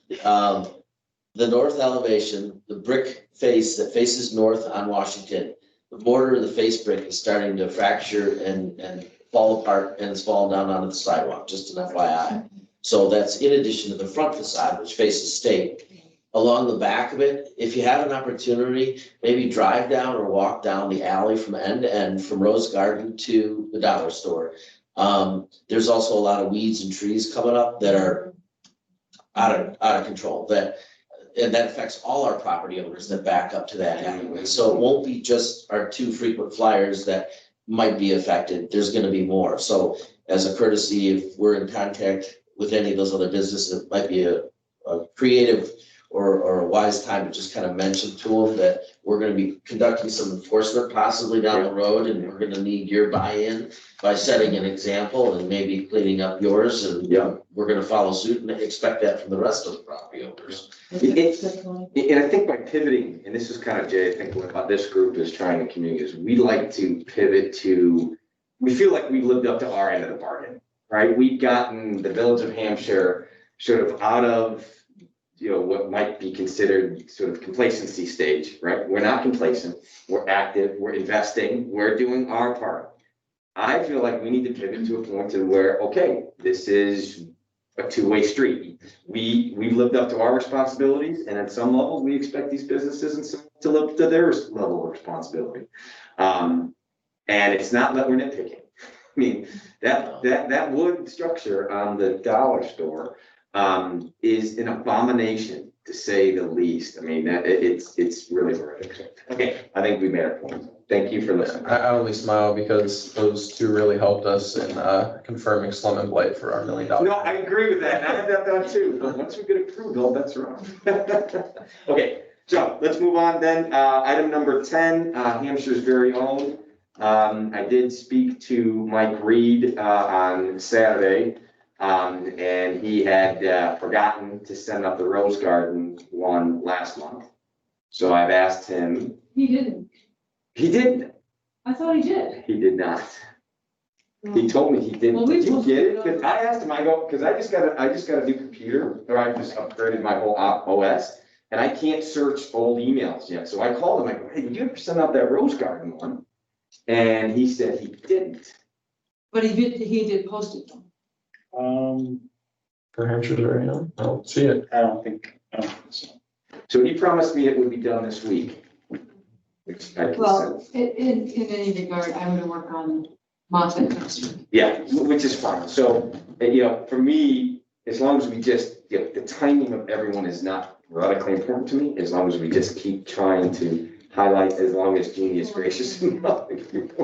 The north elevation, the brick face that faces north on Washington, the border of the face brick is starting to fracture and fall apart and it's falling down onto the sidewalk, just an FYI. So that's in addition to the front facade, which faces state. Along the back of it, if you have an opportunity, maybe drive down or walk down the alley from end to end, from Rose Garden to the dollar store. There's also a lot of weeds and trees coming up that are out of control, and that affects all our property owners that back up to that alleyway. So it won't be just our 2 frequent flyers that might be affected. There's gonna be more. So as a courtesy, if we're in contact with any of those other businesses, it might be a creative or a wise time to just kind of mention to them that we're gonna be conducting some enforcement possibly down the road, and we're gonna need your buy-in by setting an example and maybe cleaning up yours, and we're gonna follow suit and expect that from the rest of the property owners. And I think by pivoting, and this is kind of, Jay, I think what this group is trying to communicate is we like to pivot to, we feel like we lived up to our end of the bargain, right? We've gotten the village of Hampshire sort of out of, what might be considered sort of complacency stage, right? We're not complacent, we're active, we're investing, we're doing our part. I feel like we need to pivot to a point to where, okay, this is a 2-way street. We've lived up to our responsibilities, and at some level, we expect these businesses to live up to their level of responsibility. And it's not that we're nitpicking. I mean, that wood structure on the dollar store is an abomination, to say the least. I mean, it's really horrific. Okay, I think we made our point. Thank you for listening. I only smile because those 2 really helped us in confirming slum and blight for our $1 million. No, I agree with that. I have that done too. But once we get approved, all bets are off. Okay, so let's move on then. Item number 10, Hampshire's very own. I did speak to Mike Reed on Saturday. And he had forgotten to send up the Rose Garden one last month. So I've asked him. He didn't. He didn't. I thought he did. He did not. He told me he didn't. Well, we Did you supposed get to it? go- Because I asked him, I go, because I just got a new computer, or I just upgraded my whole OS, and I can't search old emails yet. So I called him, I go, hey, did you ever send out that Rose Garden one? And he said he didn't. But he did post it though. For Hampshire very young. I don't see it. I don't think so. So he promised me it would be done this week. Which I can Well, send. in any regard, I'm gonna work on Moffett next week. Yeah, which is fine. So, for me, as long as we just, the timing of everyone is not radically important to me, as long as we just keep trying to highlight, as long as Jeannie is gracious enough.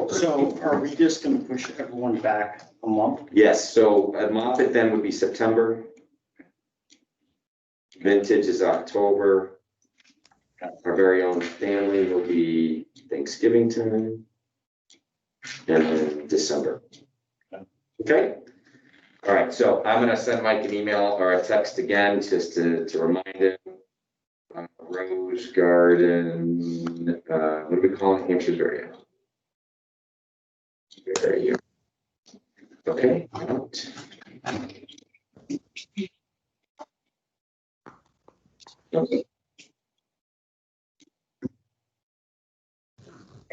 So are we just gonna push everyone back a month? Yes, so at Moffett then would be September. Vintage is October. Our very own family will be Thanksgiving time. And then December. Okay? All right, so I'm gonna send Mike an email or a text again, just to remind him. Rose Garden, what do we call it? Hampshire's area. There you go. Okay.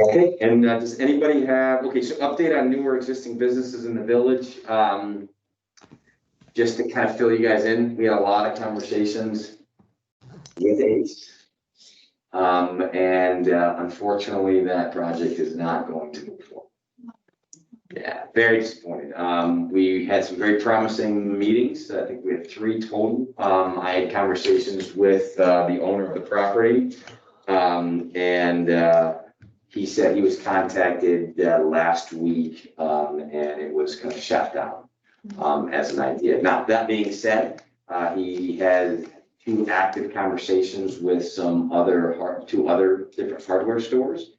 Okay, and does anybody have, okay, so update on new or existing businesses in the village. Just to kind of fill you guys in, we had a lot of conversations with Ace. And unfortunately, that project is not going to move forward. Yeah, very disappointed. We had some very promising meetings. I think we had 3 total. I had conversations with the owner of the property. He said he was contacted last week, and it was kind of shut down as an idea. Now, that being said, he had 2 active conversations with some 2 other different hardware stores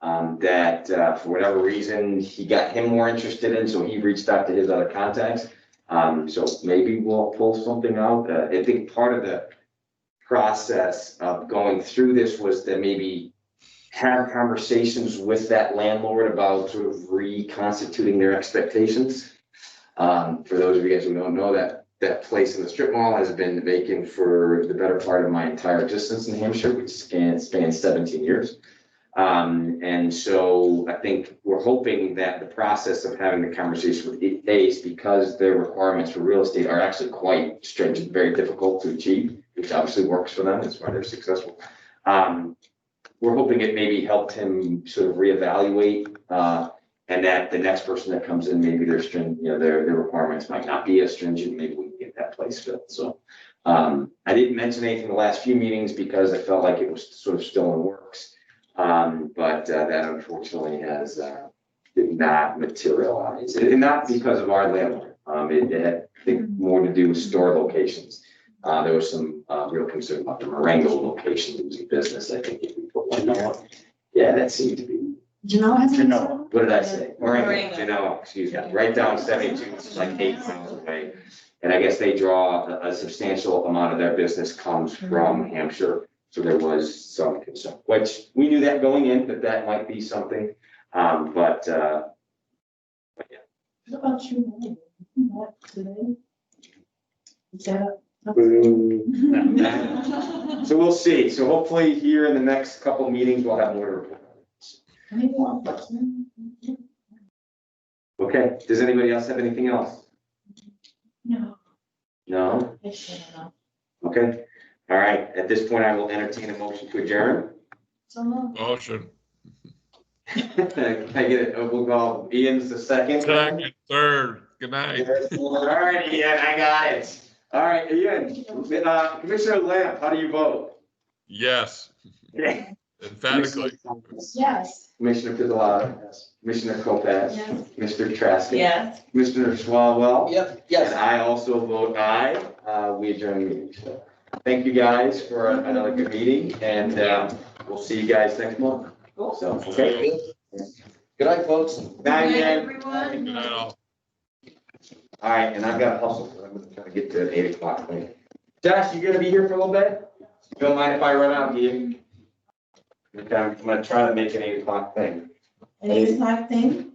that for whatever reason, he got him more interested in, so he reached out to his other contacts. So maybe we'll pull something out. I think part of the process of going through this was to maybe have conversations with that landlord about sort of reconstituting their expectations. For those of you guys who don't know, that place in the strip mall has been vacant for the better part of my entire existence in Hampshire, which spans 17 years. And so I think we're hoping that the process of having the conversation with Ace, because their requirements for real estate are actually quite stringent, very difficult to achieve, which obviously works for them. That's why they're successful. We're hoping it maybe helped him sort of reevaluate, and that the next person that comes in, maybe their requirements might not be as stringent. Maybe we can get that place filled. So I didn't mention anything in the last few meetings because I felt like it was sort of still in works. But that unfortunately has did not materialize, and not because of our landlord. It had, I think, more to do with store locations. There was some real concern about the Marengo location losing business. I think if we put one there, yeah, that seemed to be. Genoa has. Genoa. What did I say? Marengo. Genoa, excuse me, right down 72, which is like 8 miles away. And I guess they draw a substantial amount of their business comes from Hampshire. So there was some concern, which we knew that going in, that might be something. But yeah. What about you? What today? Is that? So we'll see. So hopefully here in the next couple of meetings, we'll have more to report. Okay, does anybody else have anything else? No. No? I should know. Okay, all right. At this point, I will entertain a motion to adjourn. So moved. Motion. Can I get it? We'll go, Ian's the second. Second, third, good night. All right, Ian, I got it. All right, Ian, Commissioner Lamb, how do you vote? Yes, Okay. emphatically. Yes. Commissioner Pizzolato. Yes. Commissioner Lopez. Yes. Commissioner Traskey. Yes. Commissioner Swalwell. Yep, And I also vote aye. We adjourn the meeting. So thank you guys for another good meeting, and we'll see you guys next month. So, okay. Good night, folks. Night, Good night, Ian. everyone. Good night, all. All right, and I've got to hustle, so I'm gonna try to get to an 8 o'clock thing. Josh, you gonna be here for a little bit? You don't mind if I run out, do you? Okay, I'm gonna try to make an 8 o'clock thing. An 8 o'clock thing?